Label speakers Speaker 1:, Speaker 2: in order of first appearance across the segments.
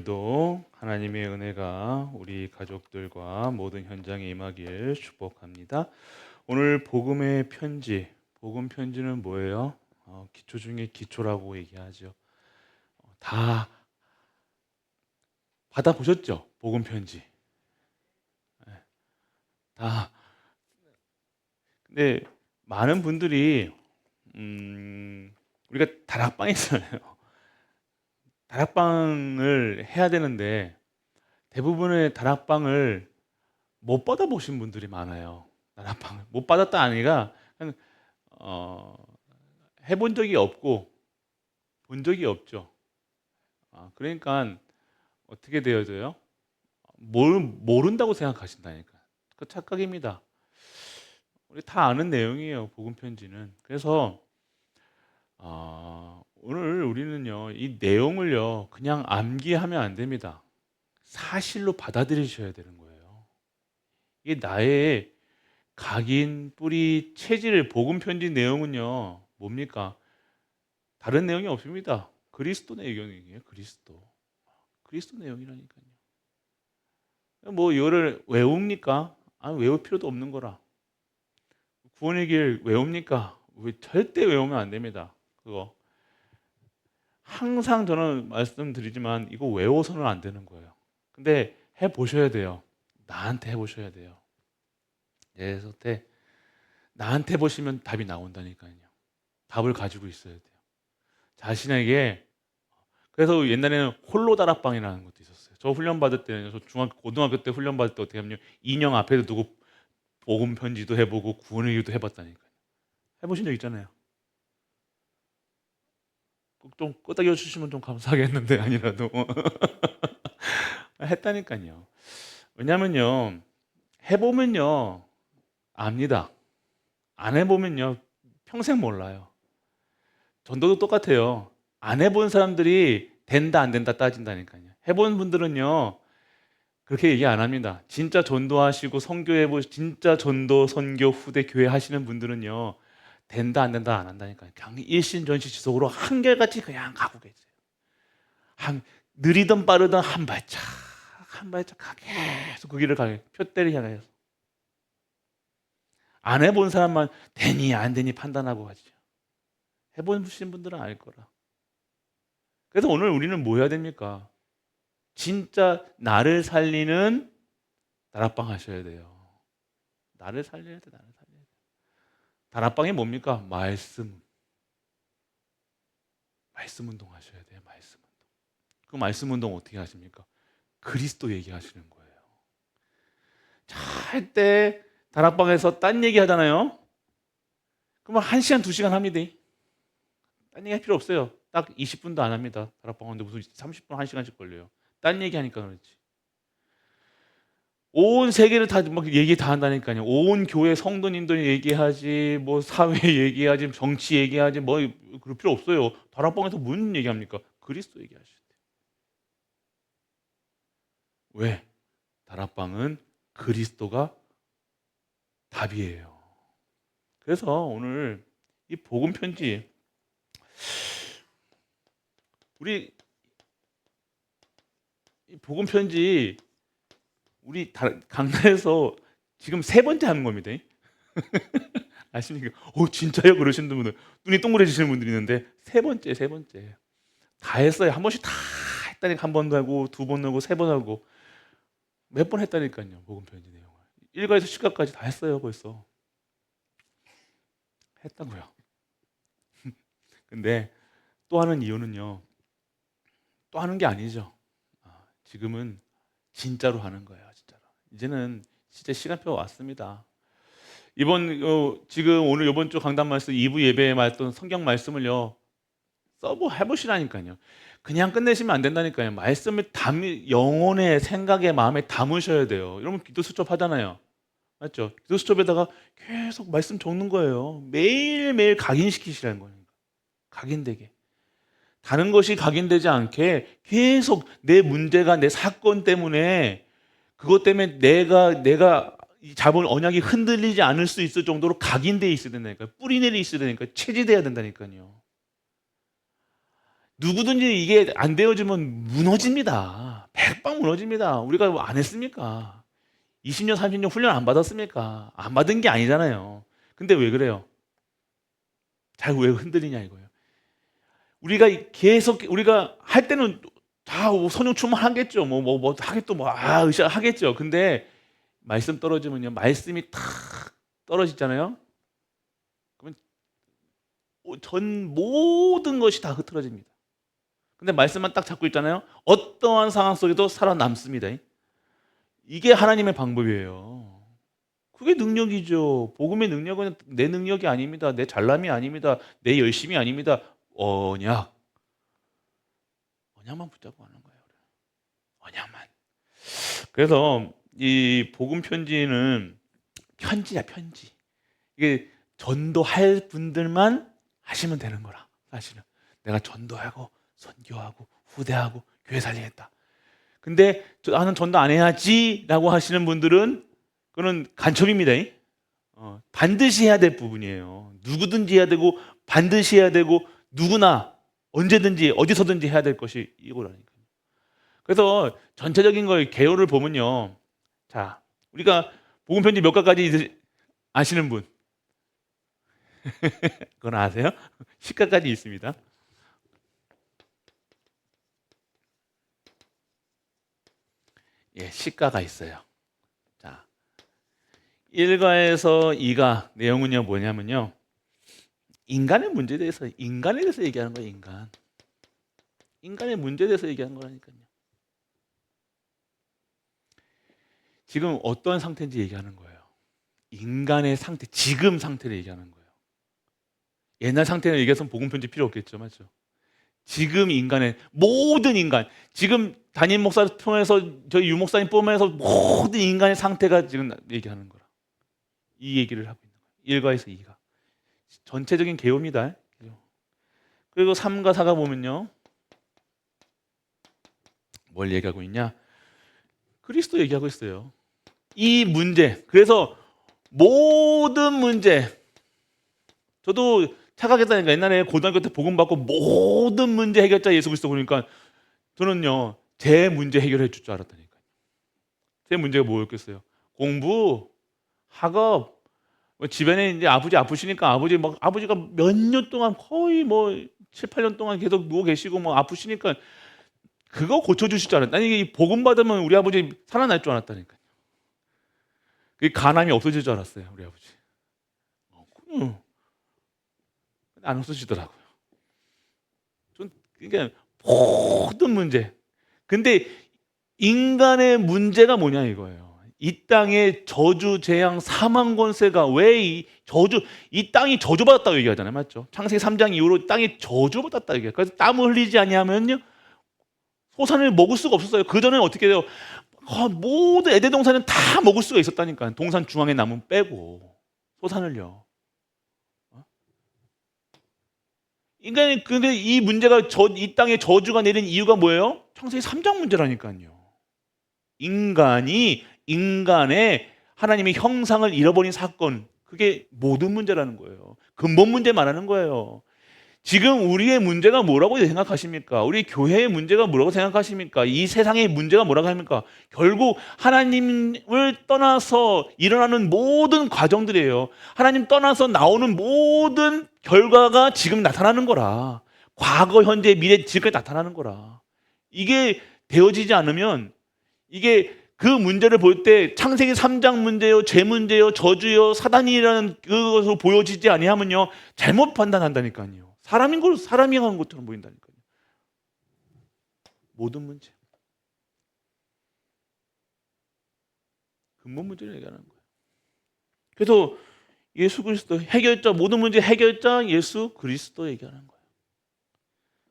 Speaker 1: 오늘도 하나님의 은혜가 우리 가족들과 모든 현장에 임하길 축복합니다. 오늘 복음의 편지, 복음 편지는 뭐예요? 기초 중에 기초라고 얘기하죠. 다 받아보셨죠? 복음 편지. 네, 다. 근데 많은 분들이 우리가 다락방에 있잖아요. 다락방을 해야 되는데 대부분의 다락방을 못 받아보신 분들이 많아요. 다락방을 못 받았다 아니가 그냥 어, 해본 적이 없고 본 적이 없죠. 그러니까 어떻게 되어져요? 모른다고 생각하신다니까. 그 착각입니다. 우리 다 아는 내용이에요. 복음 편지는. 그래서 오늘 우리는요 이 내용을요 그냥 암기하면 안 됩니다. 사실로 받아들이셔야 되는 거예요. 이게 나의 각인, 뿌리, 체질, 복음 편지 내용은요 뭡니까? 다른 내용이 없습니다. 그리스도 내용이에요. 그리스도 내용이라니까요. 뭐 이거를 외웁니까? 외울 필요도 없는 거라. 구원의 길 외웁니까? 절대 외우면 안 됩니다. 그거 항상 저는 말씀드리지만 이거 외워서는 안 되는 거예요. 근데 해보셔야 돼요. 나한테 해보셔야 돼요. 그래서 나한테 보시면 답이 나온다니까요. 답을 가지고 있어야 돼요. 자신에게. 그래서 옛날에는 홀로 다락방이라는 것도 있었어요. 저 훈련 받을 때는, 저 고등학교 때 훈련 받을 때 어떻게 하면 인형 앞에도 두고 복음 편지도 해보고 구원의 길도 해봤다니까요. 해보신 적 있잖아요. 좀 끄덕여 주시면 좀 감사하겠는데 아니라도 했다니까요. 왜냐면요 해보면요 압니다. 안 해보면요 평생 몰라요. 전도도 똑같아요. 안 해본 사람들이 된다 안 된다 따진다니까요. 해본 분들은요 그렇게 얘기 안 합니다. 진짜 전도하시고 진짜 전도 선교 후대 교회 하시는 분들은요 된다 안 된다 안 한다니까요. 그냥 일신전시 지속으로 한결같이 그냥 가고 계세요. 느리든 빠르든 한 발짝 계속 그 길을 가요. 표대를 향해서. 안 해본 사람만 되니 안 되니 판단하고 가죠. 해보신 분들은 알 거라. 그래서 오늘 우리는 뭐 해야 됩니까? 진짜 나를 살리는 다락방 하셔야 돼요. 나를 살려야 돼. 다락방이 뭡니까? 말씀 운동 하셔야 돼요. 말씀 운동. 그 말씀 운동 어떻게 하십니까? 그리스도 얘기하시는 거예요. 절대 다락방에서 딴 얘기 하잖아요. 그러면 1시간, 2시간 합니다. 딴 얘기 할 필요 없어요. 딱 20분도 안 합니다. 다락방 하는데 무슨 30분, 1시간씩 걸려요. 딴 얘기 하니까 그렇지. 온 세계를 다 막 얘기 다 한다니까요. 온 교회 성도님들 얘기하지, 뭐 사회 얘기하지, 정치 얘기하지, 뭐 그럴 필요 없어요. 다락방에서 무슨 얘기합니까? 그리스도 얘기하셔야 돼요. 왜? 다락방은 그리스도가 답이에요. 그래서 오늘 이 복음 편지 우리 이 복음 편지 우리 강단에서 지금 3번째 하는 겁니다. 아십니까? 진짜요? 그러시는 분들 눈이 동그래지시는 분들이 있는데 세 번째 다 했어요. 한 번씩 다 했다니까. 한 번도 하고 2번 하고 3번 하고 몇 번 했다니까요. 복음 편지 내용을 1가에서 10가까지 다 했어요. 벌써 했다고요. 근데 또 하는 이유는요. 또 하는 게 아니죠. 지금은 진짜로 하는 거예요. 진짜로. 이제는 진짜 시간표가 왔습니다. 지금 오늘 이번 주 강단 말씀 2부 예배에 말했던 성경 말씀을요 해보시라니까요. 그냥 끝내시면 안 된다니까요. 말씀을 영혼의 생각에 마음에 담으셔야 돼요. 여러분 기도 수첩 하잖아요. 맞죠? 기도 수첩에다가 계속 말씀 적는 거예요. 매일매일 각인시키시라는 거예요. 각인되게. 다른 것이 각인되지 않게 계속 내 문제가 내 사건 때문에 그것 때문에 내가 잡은 언약이 흔들리지 않을 수 있을 정도로 각인되어 있어야 된다니까요. 뿌리내리 있어야 되니까 체질돼야 된다니까요. 누구든지 이게 안 되어지면 무너집니다. 빵 무너집니다. 우리가 뭐 안 했습니까? 20년, 30년 훈련 안 받았습니까? 안 받은 게 아니잖아요. 근데 왜 그래요? 잘 왜 흔들리냐 이거예요. 우리가 계속 우리가 할 때는 다 선용충만하겠죠. 뭐 하겠죠. 으쌰 하겠죠. 근데 말씀 떨어지면요, 말씀이 탁 떨어지잖아요. 그러면 전 모든 것이 다 흐트러집니다. 근데 말씀만 딱 잡고 있잖아요. 어떠한 상황 속에도 살아남습니다. 이게 하나님의 방법이에요. 그게 능력이죠. 복음의 능력은 내 능력이 아닙니다. 내 잘남이 아닙니다. 내 열심이 아닙니다. 언약만 붙잡고 하는 거예요. 언약만. 그래서 이 복음 편지는 편지야, 편지. 이게 전도할 분들만 하시면 되는 거라. 사실은 내가 전도하고 선교하고 후대하고 교회 살리겠다. 근데 나는 전도 안 해야지라고 하시는 분들은 그거는 간첩입니다. 반드시 해야 될 부분이에요. 누구든지 해야 되고 반드시 해야 되고 누구나 언제든지 어디서든지 해야 될 것이 이거라니까요. 그래서 전체적인 걸 개요를 보면요. 자, 우리가 복음 편지 몇 가지 아시는 분? 그건 아세요? 10가까지 있습니다. 예, 10가가 있어요. 자, 1가에서 2가 내용은요 뭐냐면요. 인간의 문제에 대해서 얘기하는 거예요. 인간의 문제에 대해서 얘기하는 거라니까요. 지금 어떤 상태인지 얘기하는 거예요. 인간의 상태, 지금 상태를 얘기하는 거예요. 옛날 상태는 얘기해서 복음 편지 필요 없겠죠, 맞죠? 지금 인간의 모든 인간, 지금 담임 목사 통해서 저희 유 목사님 뿜어서 모든 인간의 상태가 지금 얘기하는 거라. 이 얘기를 하고 있는 거예요. 1가에서 2가 전체적인 개요입니다. 그리고 3과 4가 보면요, 뭘 얘기하고 있냐? 그리스도 얘기하고 있어요. 이 문제, 그래서 모든 문제, 저도 착각했다니까. 옛날에 고등학교 때 복음 받고 모든 문제 해결자 예수 그리스도 보니까 저는요, 제 문제 해결해 줄 줄 알았다니까요. 제 문제가 뭐였겠어요? 공부, 학업, 집안에 이제 아버지 아프시니까 아버지가 몇 년 동안 거의 7, 8년 동안 계속 누워 계시고 아프시니까 그거 고쳐주실 줄 알았다. 아니, 복음 받으면 우리 아버지 살아날 줄 알았다니까요. 그 간암이 없어질 줄 알았어요, 우리 아버지. 안 없어지더라고요. 그러니까 모든 문제. 근데 인간의 문제가 뭐냐 이거예요. 이 땅에 저주, 재앙, 사망 권세가 왜 이 땅이 저주받았다고 얘기하잖아요, 맞죠? 창세기 3장 이후로 땅이 저주받았다 얘기해요. 그래서 땀을 흘리지 아니하면요, 소산을 먹을 수가 없었어요. 그 전에는 어떻게 돼요? 모든 에덴 동산은 다 먹을 수가 있었다니까. 동산 중앙에 남은 빼고 소산을요. 인간이 근데 이 문제가 이 땅에 저주가 내린 이유가 뭐예요? 창세기 3장 문제라니까요. 인간의 하나님의 형상을 잃어버린 사건, 그게 모든 문제라는 거예요. 근본 문제 말하는 거예요. 지금 우리의 문제가 뭐라고 생각하십니까? 우리 교회의 문제가 뭐라고 생각하십니까? 이 세상의 문제가 뭐라고 합니까? 결국 하나님을 떠나서 일어나는 모든 과정들이에요. 하나님 떠나서 나오는 모든 결과가 지금 나타나는 거라. 과거, 현재, 미래, 지금까지 나타나는 거라. 이게 되어지지 않으면, 이게 그 문제를 볼 때 창세기 3장 문제요, 죄 문제요, 저주요, 사단이라는 그것으로 보여지지 아니하면요, 잘못 판단한다니까요. 사람이 한 것처럼 보인다니까요. 모든 문제, 근본 문제를 얘기하는 거예요. 그래서 예수 그리스도 해결자, 모든 문제 해결자 예수 그리스도 얘기하는 거예요.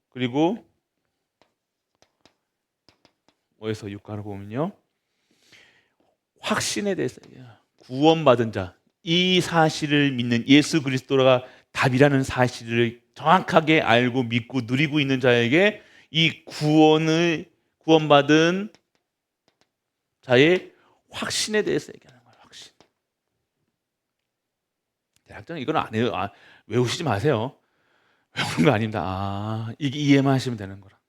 Speaker 1: 그리고 5에서 6가를 보면요, 확신에 대해서 얘기해요. 구원받은 자, 이 사실을 믿는 예수 그리스도가 답이라는 사실을 정확하게 알고 믿고 누리고 있는 자에게 이 구원받은 자의 확신에 대해서 얘기하는 거예요. 확신. 대학자는 이건 안 해요. 외우시지 마세요. 외우는 거 아닙니다. 이게 이해만 하시면 되는 거라.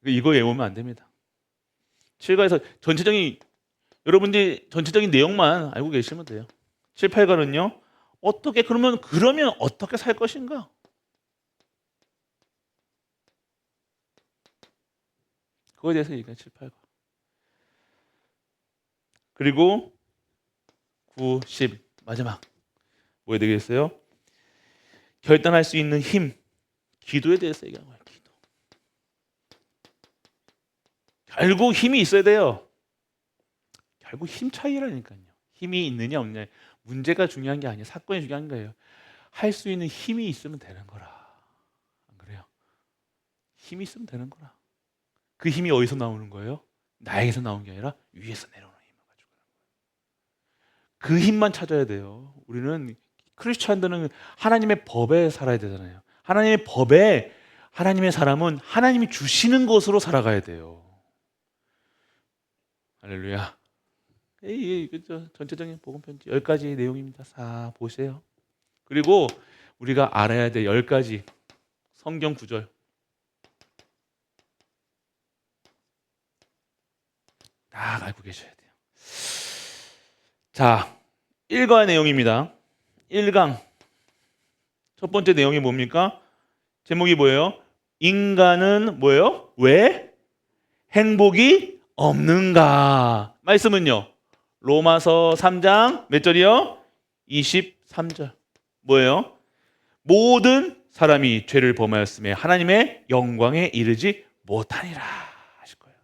Speaker 1: 이거 외우면 안 됩니다. 7가에서 전체적인 여러분들이 전체적인 내용만 알고 계시면 돼요. 7, 8가는요. 그러면 어떻게 살 것인가? 그거에 대해서 얘기해요. 7, 8가. 그리고 9, 10 마지막 뭐에 되겠어요? 결단할 수 있는 힘, 기도에 대해서 얘기하는 거예요. 기도. 결국 힘이 있어야 돼요. 결국 힘 차이라니까요. 힘이 있느냐 없느냐. 문제가 중요한 게 아니에요. 사건이 중요한 거예요. 할 수 있는 힘이 있으면 되는 거라. 안 그래요? 힘이 있으면 되는 거라. 그 힘이 어디서 나오는 거예요? 나에게서 나온 게 아니라 위에서 내려오는 힘을 가지고. 그 힘만 찾아야 돼요. 우리는 크리스찬들은 하나님의 법에 살아야 되잖아요. 하나님의 법에 하나님의 사람은 하나님이 주시는 것으로 살아가야 돼요. 할렐루야. 그죠? 전체적인 복음 편지 10가지 내용입니다. 다 보세요. 그리고 우리가 알아야 될 10가지 성경 구절. 다 알고 계셔야 돼요. 자, 1과 내용입니다. 1강. 첫 번째 내용이 뭡니까? 제목이 뭐예요? 인간은 뭐예요? 왜 행복이 없는가? 말씀은요. 로마서 3장 몇 절이요? 23절. 뭐예요? 모든 사람이 죄를 범하였음에 하나님의 영광에 이르지 못하니라 하실 거예요.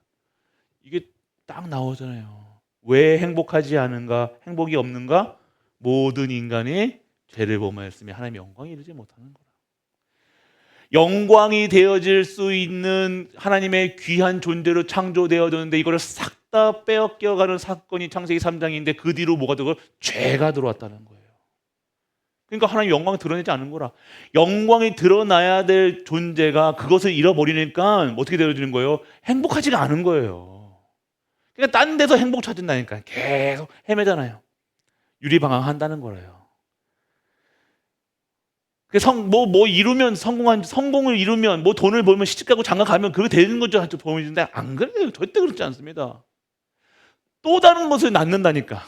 Speaker 1: 이게 딱 나오잖아요. 왜 행복하지 않은가? 행복이 없는가? 모든 인간이 죄를 범하였으며 하나님의 영광에 이르지 못하는 거라. 영광이 되어질 수 있는 하나님의 귀한 존재로 창조되어졌는데 이거를 싹 다 빼앗겨가는 사건이 창세기 3장인데 그 뒤로 뭐가 되고 죄가 들어왔다는 거예요. 그러니까 하나님 영광을 드러내지 않는 거라. 영광이 드러나야 될 존재가 그것을 잃어버리니까 어떻게 되어지는 거예요? 행복하지가 않은 거예요. 그러니까 딴 데서 행복 찾는다니까 계속 헤매잖아요. 유리방황한다는 거예요. 뭐 이루면 성공을 이루면 뭐 돈을 벌면 시집가고 장가가면 그게 되는 거죠. 보이는데 안 그래요. 절대 그렇지 않습니다. 또 다른 것을 낳는다니까.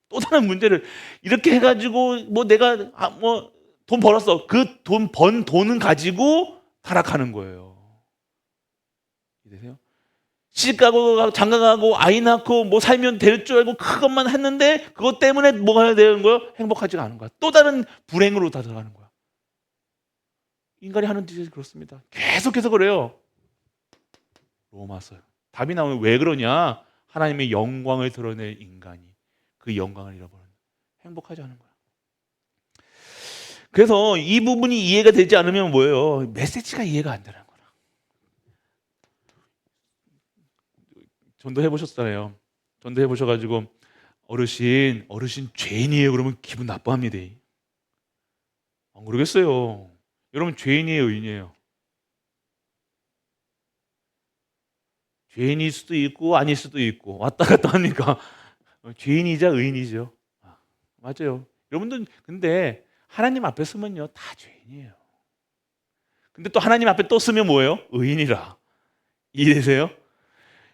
Speaker 1: 또 다른 문제를 이렇게 해가지고 뭐 내가 뭐 돈 벌었어. 그 번 돈은 가지고 타락하는 거예요. 이해되세요? 시집가고 장가가고 아이 낳고 뭐 살면 될 줄 알고 그것만 했는데 그것 때문에 뭐가 해야 되는 거예요? 행복하지가 않은 거야. 또 다른 불행으로 다 들어가는 거야. 인간이 하는 짓이 그렇습니다. 계속해서 그래요. 로마서. 답이 나오면 왜 그러냐? 하나님의 영광을 드러낼 인간이 그 영광을 잃어버리는 행복하지 않은 거야. 그래서 이 부분이 이해가 되지 않으면 뭐예요? 메시지가 이해가 안 되는 거라. 전도해 보셨잖아요. 전도해 보셔가지고 어르신 죄인이에요. 그러면 기분 나빠합니다. 안 그러겠어요. 여러분 죄인이에요, 의인이에요? 죄인일 수도 있고 아닐 수도 있고 왔다 갔다 하니까 죄인이자 의인이죠. 맞아요. 여러분들 근데 하나님 앞에 서면요 다 죄인이에요. 근데 또 하나님 앞에 또 서면 뭐예요? 의인이라. 이해되세요?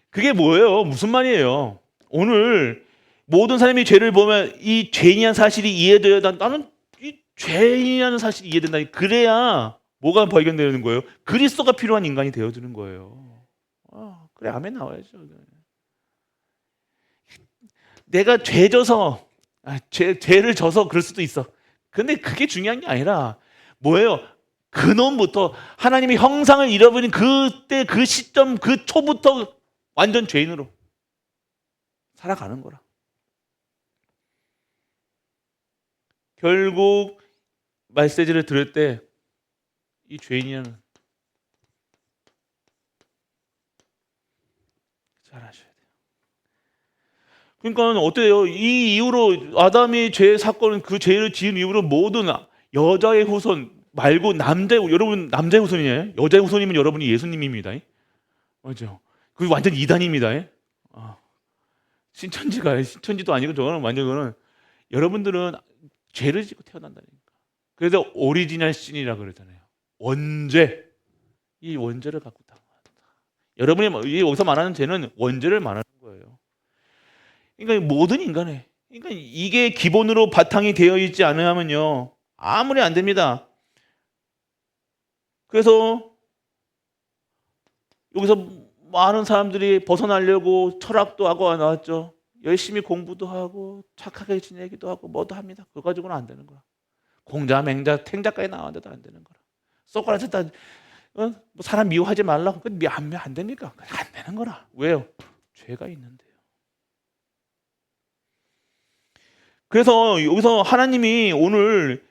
Speaker 1: 그게 뭐예요? 무슨 말이에요? 오늘 모든 사람이 죄를 보면 이 죄인이라는 사실이 이해되어야 나는 이 죄인이라는 사실이 이해된다. 그래야 뭐가 발견되는 거예요? 그리스도가 필요한 인간이 되어주는 거예요. 그래 아멘 나와야죠. 내가 죄를 져서 그럴 수도 있어. 근데 그게 중요한 게 아니라 뭐예요? 근원부터 하나님의 형상을 잃어버린 그때 그 시점 그 초부터 완전 죄인으로 살아가는 거라. 결국 메시지를 들을 때 이 죄인이라는 잘 아셔야 돼요. 그러니까 어때요? 이 이후로 아담이 죄 사건은 그 죄를 지은 이후로 모든 여자의 후손 말고 여러분 남자의 후손이에요. 여자의 후손이면 여러분이 예수님입니다. 맞죠? 그게 완전 이단입니다. 신천지도 아니고 저거는 완전 그거는 여러분들은 죄를 짓고 태어난다니까. 그래서 오리지널 신이라 그러잖아요. 원죄. 이 원죄를 갖고 태어났다. 여러분이 여기서 말하는 죄는 원죄를 말하는 거예요. 그러니까 모든 인간의, 그러니까 이게 기본으로 바탕이 되어 있지 않으면요 아무리 안 됩니다. 그래서 여기서 많은 사람들이 벗어나려고 철학도 하고 나왔죠. 열심히 공부도 하고 착하게 지내기도 하고 뭐도 합니다. 그거 가지고는 안 되는 거야. 공자, 맹자, 탱자까지 나왔는데도 안 되는 거라. 소크라테스 다 뭐 사람 미워하지 말라고. 안 됩니까? 안 되는 거라. 왜요? 죄가 있는데요. 그래서 여기서 하나님이 오늘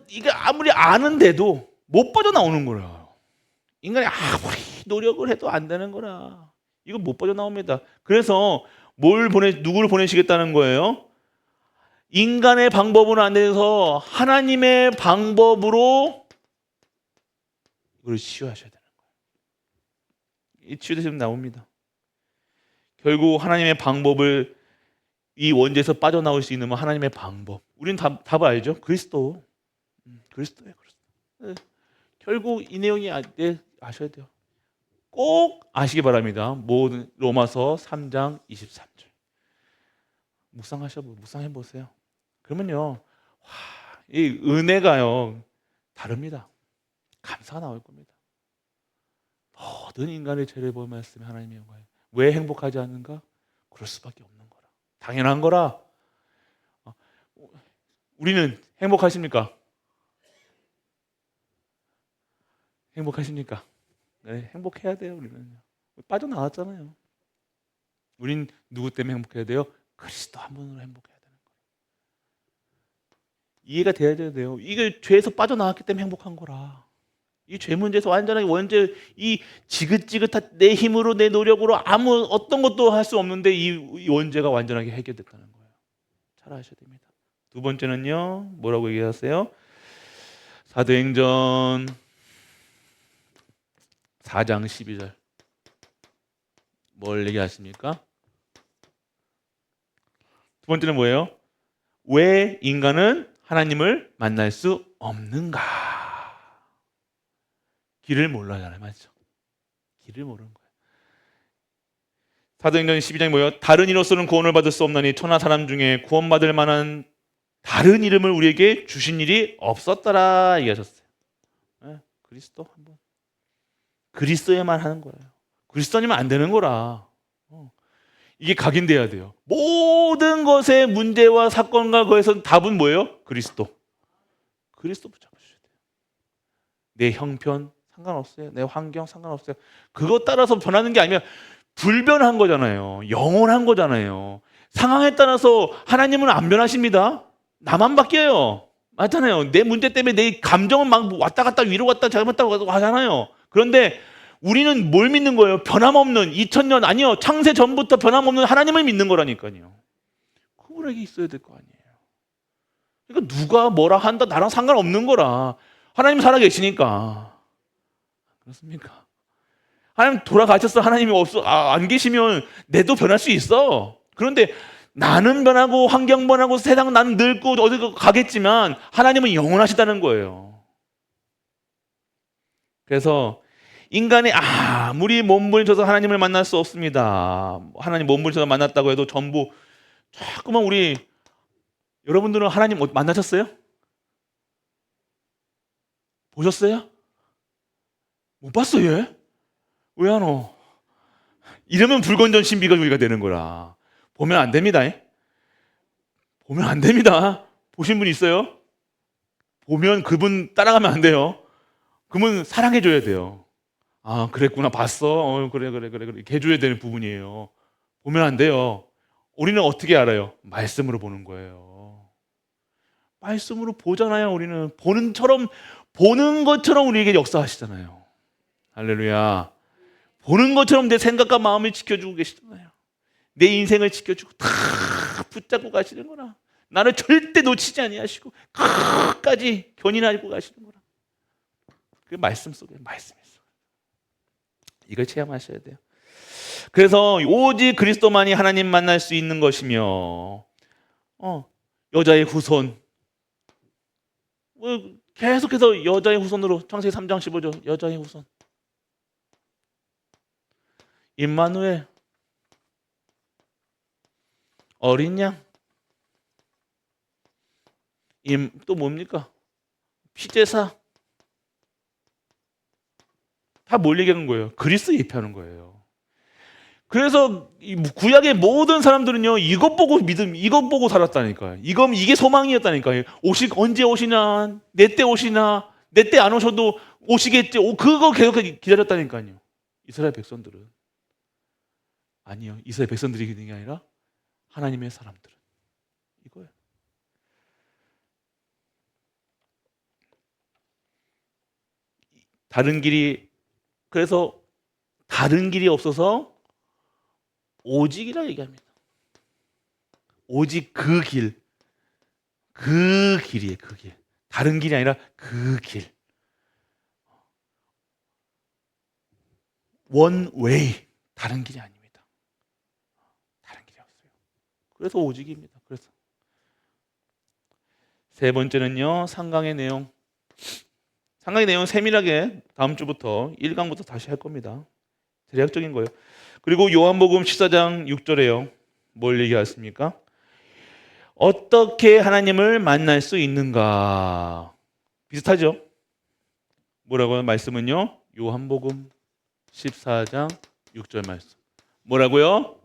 Speaker 1: 이게 아무리 아는데도 못 빠져나오는 거라. 인간이 아무리 노력을 해도 안 되는 거라. 이거 못 빠져나옵니다. 그래서 누구를 보내시겠다는 거예요? 인간의 방법은 안 돼서 하나님의 방법으로 이걸 치유하셔야 되는 거예요. 이 치유되시면 나옵니다. 결국 하나님의 방법을 이 원죄에서 빠져나올 수 있는 하나님의 방법. 우리는 답을 알죠? 그리스도예요. 그리스도. 네. 결국 이 내용이 아셔야 돼요. 꼭 아시기 바랍니다. 로마서 3장 23절. 묵상해 보세요. 그러면요, 이 은혜가요 다릅니다. 감사가 나올 겁니다. 모든 인간의 죄를 보면서 하나님의 영광이에요. 왜 행복하지 않는가? 그럴 수밖에 없는 거라. 당연한 거라. 우리는 행복하십니까? 행복하십니까? 네, 행복해야 돼요. 우리는 빠져나왔잖아요. 우린 누구 때문에 행복해야 돼요? 그리스도 한 분으로 행복해야 되는 거예요. 이해가 돼야 돼요. 이게 죄에서 빠져나왔기 때문에 행복한 거라. 이 죄 문제에서 완전하게 이 지긋지긋한 내 힘으로 내 노력으로 어떤 것도 할 수 없는데 이 원죄가 완전하게 해결됐다는 거예요. 잘 아셔야 됩니다. 두 번째는요, 뭐라고 얘기하세요? 사도행전 4장 12절. 뭘 얘기하십니까? 두 번째는 뭐예요? 왜 인간은 하나님을 만날 수 없는가? 길을 몰라잖아요. 맞죠? 길을 모르는 거예요. 사도행전 12장이 뭐예요? 다른 이로서는 구원을 받을 수 없나니 천하 사람 중에 구원받을 만한 다른 이름을 우리에게 주신 일이 없었더라 얘기하셨어요. 네, 그리스도 한 번. 그리스도에만 하는 거예요. 그리스도 아니면 안 되는 거라. 이게 각인돼야 돼요. 모든 것의 문제와 사건과 그에서 답은 뭐예요? 그리스도. 그리스도 붙잡으셔야 돼요. 내 형편 상관없어요. 내 환경 상관없어요. 그것 따라서 변하는 게 아니면 불변한 거잖아요. 영원한 거잖아요. 상황에 따라서 하나님은 안 변하십니다. 나만 바뀌어요. 맞잖아요. 내 문제 때문에 내 감정은 막 왔다 갔다 위로 갔다 잘못했다고 하잖아요. 그런데 우리는 뭘 믿는 거예요? 변함없는 2000년 아니요. 창세 전부터 변함없는 하나님을 믿는 거라니까요. 그분에게 있어야 될 거 아니에요. 그러니까 누가 뭐라 한다 나랑 상관없는 거라. 하나님 살아계시니까. 그렇습니까? 하나님 돌아가셨어. 하나님이 안 계시면 내도 변할 수 있어. 그런데 나는 변하고 환경 변하고 세상 나는 늙고 어디 가겠지만 하나님은 영원하시다는 거예요. 그래서 인간이 아무리 몸부림쳐서 하나님을 만날 수 없습니다. 하나님 몸부림쳐서 만났다고 해도 전부 자꾸만 여러분들은 하나님 만나셨어요? 보셨어요? 못 봤어요. 얘? 왜 안 와? 이러면 불건전 신비가 우리가 되는 거라. 보면 안 됩니다. 보면 안 됩니다. 보신 분 있어요? 보면 그분 따라가면 안 돼요. 그분 사랑해줘야 돼요. 그랬구나. 봤어. 그래. 이렇게 해줘야 되는 부분이에요. 보면 안 돼요. 우리는 어떻게 알아요? 말씀으로 보는 거예요. 말씀으로 보잖아요. 우리는 보는 것처럼 우리에게 역사하시잖아요. 할렐루야. 보는 것처럼 내 생각과 마음을 지켜주고 계시잖아요. 내 인생을 지켜주고 다 붙잡고 가시는 거라. 나를 절대 놓치지 아니하시고 끝까지 견인하고 가시는 거라. 그 말씀 속에 말씀이 있어요. 이걸 체험하셔야 돼요. 그래서 오직 그리스도만이 하나님 만날 수 있는 것이며 여자의 후손 계속해서 여자의 후손으로 창세기 3장 15절 여자의 후손 임마누엘, 어린 양, 또 뭡니까? 피제사. 다 뭘 얘기하는 거예요? 그리스 얘기하는 거예요. 그래서 구약의 모든 사람들은요, 이것 보고 이것 보고 살았다니까요. 이게 소망이었다니까요. 언제 오시나, 내 때 오시나, 내 때 안 오셔도 오시겠지. 그거 계속 기다렸다니까요. 이스라엘 백성들은. 아니요. 이스라엘 백성들이 기다리는 게 아니라 하나님의 사람들은. 이거예요. 그래서 다른 길이 없어서 오직이라 얘기합니다. 오직 그 길이에요. 그 길. 다른 길이 아니라 그 길. One way. 다른 길이 아닙니다. 다른 길이 없어요. 그래서 오직입니다. 그래서 세 번째는요, 상강의 내용. 상강의 내용 세밀하게 다음 주부터 1강부터 다시 할 겁니다. 대략적인 거예요. 그리고 요한복음 14장 6절에요. 뭘 얘기하십니까? 어떻게 하나님을 만날 수 있는가? 비슷하죠? 뭐라고요? 말씀은요? 요한복음 14장 6절 말씀. 뭐라고요?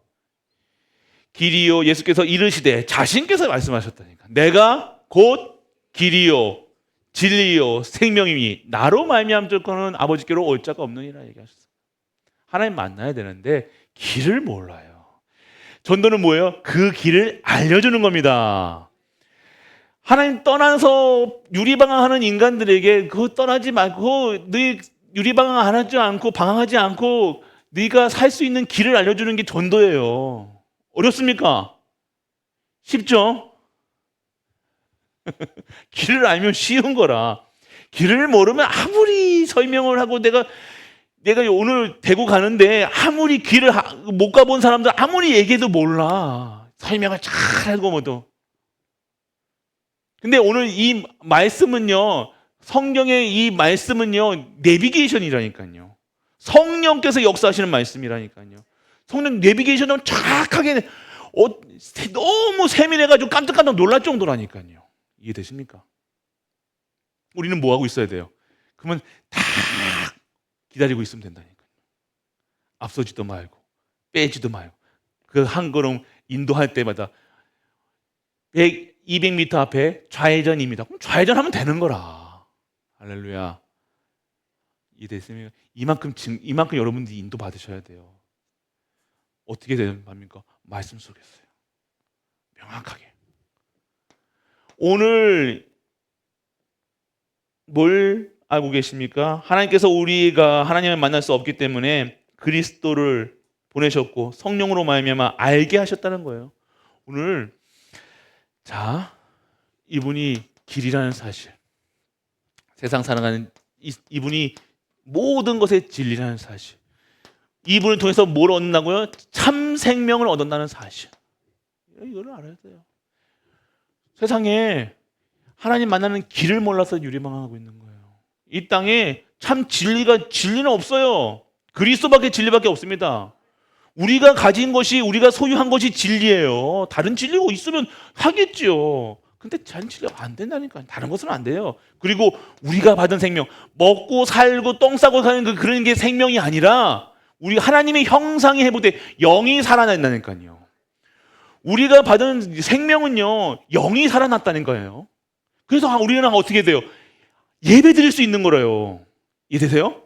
Speaker 1: 길이요. 예수께서 이르시되, 자신께서 말씀하셨다니까. 내가 곧 길이요, 진리요, 생명이니 나로 말미암을 거는 아버지께로 올 자가 없느니라 얘기하셨어요. 하나님 만나야 되는데 길을 몰라요. 전도는 뭐예요? 그 길을 알려주는 겁니다. 하나님 떠나서 유리방황하는 인간들에게 그거 떠나지 말고, 너희 유리방황하지 않고 방황하지 않고 네가 살 수 있는 길을 알려주는 게 전도예요. 어렵습니까? 쉽죠? 길을 알면 쉬운 거라. 길을 모르면 아무리 설명을 하고 내가 오늘 대구 가는데 아무리 길을 못 가본 사람들 아무리 얘기해도 몰라. 설명을 잘 하고 뭐도. 근데 오늘 이 말씀은요, 성경의 이 말씀은요, 내비게이션이라니까요. 성령께서 역사하시는 말씀이라니까요. 성령 내비게이션은 정확하게 너무 세밀해가지고 깜짝깜짝 놀랄 정도라니까요. 이해되십니까? 우리는 뭐 하고 있어야 돼요? 그러면 다 기다리고 있으면 된다니까요. 앞서지도 말고 빼지도 말고 그 한 걸음 인도할 때마다 200m 앞에 좌회전입니다. 그럼 좌회전하면 되는 거라. 할렐루야. 이해되십니까? 이만큼 여러분들이 인도 받으셔야 돼요. 어떻게 되는 겁니까? 말씀 속에서요. 명확하게. 오늘 뭘 알고 계십니까? 하나님께서 우리가 하나님을 만날 수 없기 때문에 그리스도를 보내셨고 성령으로 말미암아 알게 하셨다는 거예요. 오늘 이분이 길이라는 사실, 세상 살아가는 이분이 모든 것의 진리라는 사실, 이분을 통해서 뭘 얻는다고요? 참 생명을 얻는다는 사실. 이걸 알아야 돼요. 세상에 하나님 만나는 길을 몰라서 유리망하고 있는 거예요. 이 땅에 참 진리는 없어요. 그리스도밖에 진리밖에 없습니다. 우리가 가진 것이, 우리가 소유한 것이 진리예요. 다른 진리가 있으면 하겠죠. 근데 다른 진리가 안 된다니까요. 다른 것은 안 돼요. 그리고 우리가 받은 생명, 먹고 살고 똥 싸고 사는 그런 게 생명이 아니라 우리 하나님의 형상이 회복돼 영이 살아난다니까요. 우리가 받은 생명은요, 영이 살아났다는 거예요. 그래서 우리는 어떻게 돼요? 예배 드릴 수 있는 거래요. 이해되세요?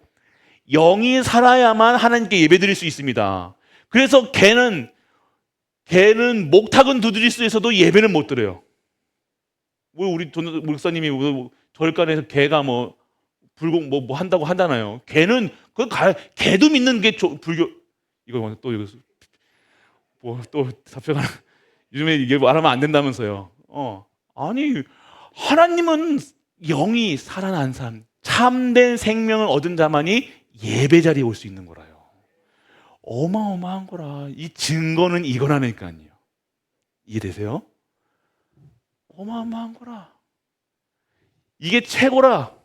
Speaker 1: 영이 살아야만 하나님께 예배 드릴 수 있습니다. 그래서 개는 목탁은 두드릴 수 있어도 예배는 못 드려요. 우리 목사님이 절간에서 개가 불공 한다고 하잖아요. 개도 믿는 게 불교. 이거 또 답변하나? 요즘에 이게 말하면 안 된다면서요. 아니, 하나님은 영이 살아난 사람, 참된 생명을 얻은 자만이 예배 자리에 올 수 있는 거라요. 어마어마한 거라. 이 증거는 이거라니까요. 이해되세요? 어마어마한 거라. 이게 최고라.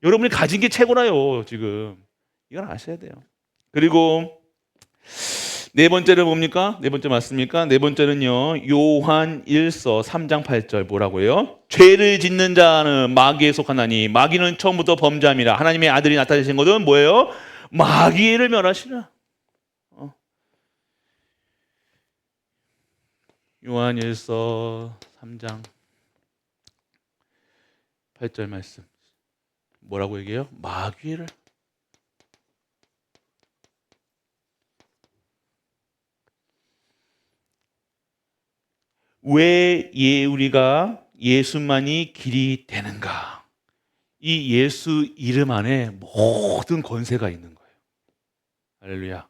Speaker 1: 여러분이 가진 게 최고라요, 지금. 이건 아셔야 돼요. 그리고 네 번째를 뭡니까? 네 번째 맞습니까? 네 번째는요, 요한 1서 3장 8절 뭐라고요? 죄를 짓는 자는 마귀에 속하나니 마귀는 처음부터 범죄함이라. 하나님의 아들이 나타내신 것은 뭐예요? 마귀를 멸하시라. 요한 1서 3장 8절 말씀 뭐라고 얘기해요? 마귀를. 왜 우리가 예수만이 길이 되는가? 이 예수 이름 안에 모든 권세가 있는 거예요. 할렐루야.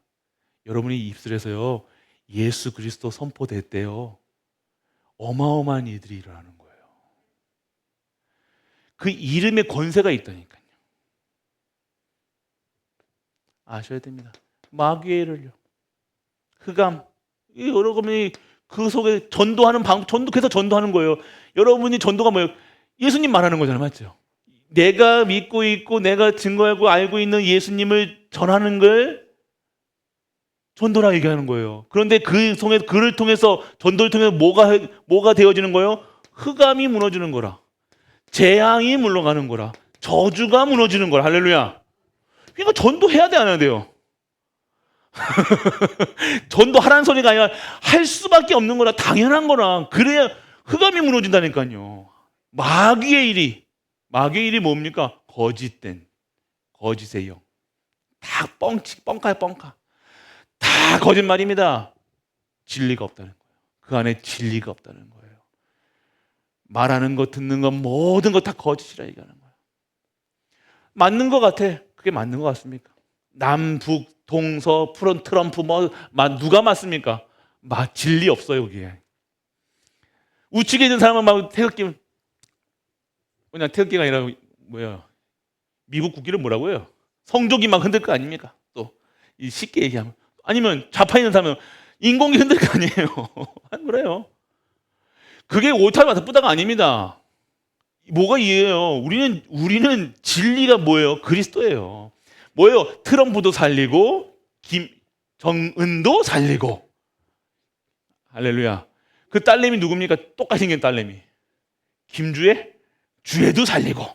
Speaker 1: 여러분이 입술에서요, 예수 그리스도 선포됐대요. 어마어마한 일들이 일어나는 거예요. 그 이름에 권세가 있다니까요. 아셔야 됩니다. 마귀의 일을요. 흑암. 여러분이 그 속에 전도하는 계속 전도하는 거예요. 여러분이 전도가 뭐예요? 예수님 말하는 거잖아요. 맞죠? 내가 믿고 있고 내가 증거하고 알고 있는 예수님을 전하는 걸 전도라 얘기하는 거예요. 그런데 그를 통해서 전도를 통해서 뭐가 되어지는 거예요? 흑암이 무너지는 거라. 재앙이 물러가는 거라. 저주가 무너지는 거라. 할렐루야. 그러니까 전도해야 돼, 안 해야 돼요? 전도하라는 소리가 아니라 할 수밖에 없는 거라. 당연한 거라. 그래야 흑암이 무너진다니까요. 마귀의 일이 뭡니까? 거짓의 영. 다 뻥카야, 뻥카. 다 거짓말입니다. 진리가 없다는 거예요. 그 안에 진리가 없다는 거예요. 말하는 것, 듣는 것, 모든 것 다 거짓이라 얘기하는 거예요. 맞는 것 같아. 그게 맞는 것 같습니까? 남북, 동서, 트럼프, 누가 맞습니까? 진리 없어요, 그게. 우측에 있는 사람은 막 태극기가 아니라 미국 국기를 뭐라고 해요? 성조기 막 흔들 거 아닙니까? 또 쉽게 얘기하면. 아니면 좌파에 있는 사람은 인공기 흔들 거 아니에요? 안 그래요. 그게 오탈 마타부다가 아닙니다. 뭐가 이해요? 우리는 진리가 뭐예요? 그리스도예요. 뭐예요? 트럼프도 살리고 정은도 살리고. 할렐루야. 그 딸내미 누굽니까? 똑같이 생긴 딸내미. 주애도 살리고.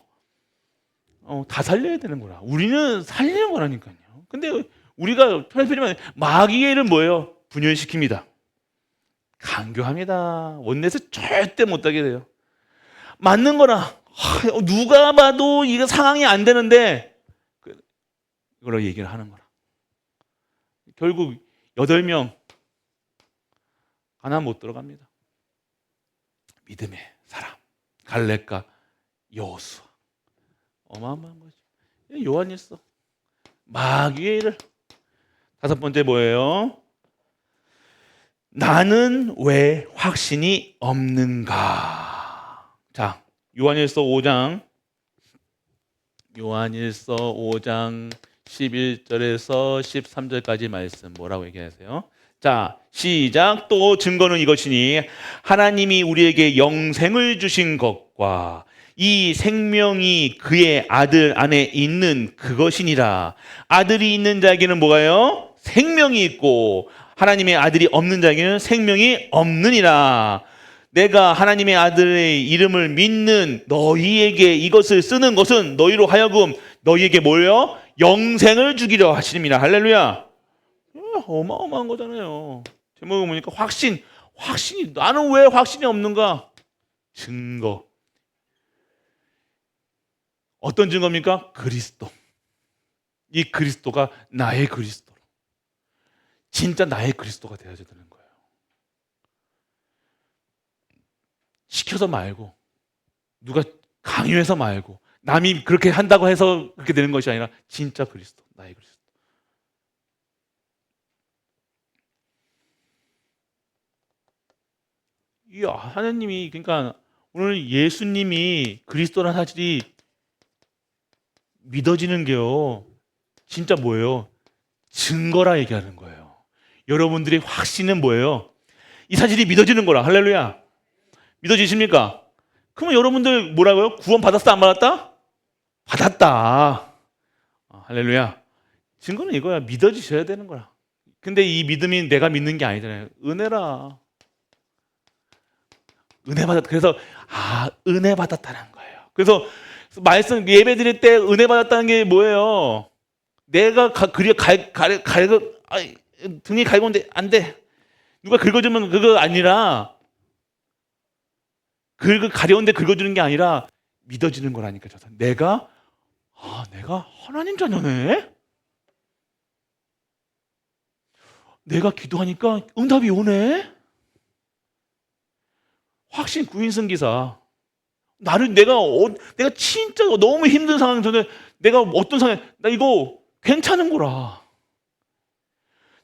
Speaker 1: 다 살려야 되는 거라. 우리는 살리는 거라니까요. 근데 우리가 편집하지만 마귀의 일은 뭐예요? 분열시킵니다. 강교합니다. 원내에서 절대 못하게 돼요. 맞는 거라. 누가 봐도 이거 상황이 안 되는데 이걸로 얘기를 하는 거라. 결국 8명 하나 못 들어갑니다. 믿음의 사람 갈렙과 여호수아. 어마어마한 거죠. 요한일서. 마귀의 일을. 5번째 뭐예요? 나는 왜 확신이 없는가? 자, 요한일서 5장 11절에서 13절까지 말씀 뭐라고 얘기하세요? 자, 시작. 또 증거는 이것이니 하나님이 우리에게 영생을 주신 것과 이 생명이 그의 아들 안에 있는 그것이니라. 아들이 있는 자에게는 뭐가요? 생명이 있고 하나님의 아들이 없는 자에게는 생명이 없느니라. 내가 하나님의 아들의 이름을 믿는 너희에게 이것을 쓰는 것은 너희로 하여금 너희에게 뭐예요? 영생을 주기로 하시니라. 할렐루야. 어마어마한 거잖아요. 제목을 보니까 확신이. 나는 왜 확신이 없는가? 증거. 어떤 증거입니까? 그리스도. 이 그리스도가 나의 그리스도로. 진짜 나의 그리스도가 되어야 되는 거예요. 시켜서 말고, 누가 강요해서 말고, 남이 그렇게 한다고 해서 그렇게 되는 것이 아니라 진짜 그리스도, 나의 그리스도. 이 하나님이, 그러니까 오늘 예수님이 그리스도라는 사실이 믿어지는 게요, 진짜 뭐예요? 증거라 얘기하는 거예요. 여러분들의 확신은 뭐예요? 이 사실이 믿어지는 거라. 할렐루야. 믿어지십니까? 그러면 여러분들 뭐라고요? 구원 받았다, 안 받았다? 받았다. 할렐루야. 증거는 이거야. 믿어지셔야 되는 거라. 근데 이 믿음이 내가 믿는 게 아니잖아요. 은혜라. 은혜 받았. 그래서 은혜 받았다는 거예요. 그래서 말씀 예배 드릴 때 은혜 받았다는 게 뭐예요? 내가 등이 갈고는데 안 돼. 누가 긁어주면 그거 아니라 가려운데 긁어주는 게 아니라 믿어지는 거라니까. 내가 하나님 자녀네. 내가 기도하니까 응답이 오네. 확신 구인승 기사. 내가 진짜 너무 힘든 상황 전에 내가 어떤 상황 나 이거 괜찮은 거라.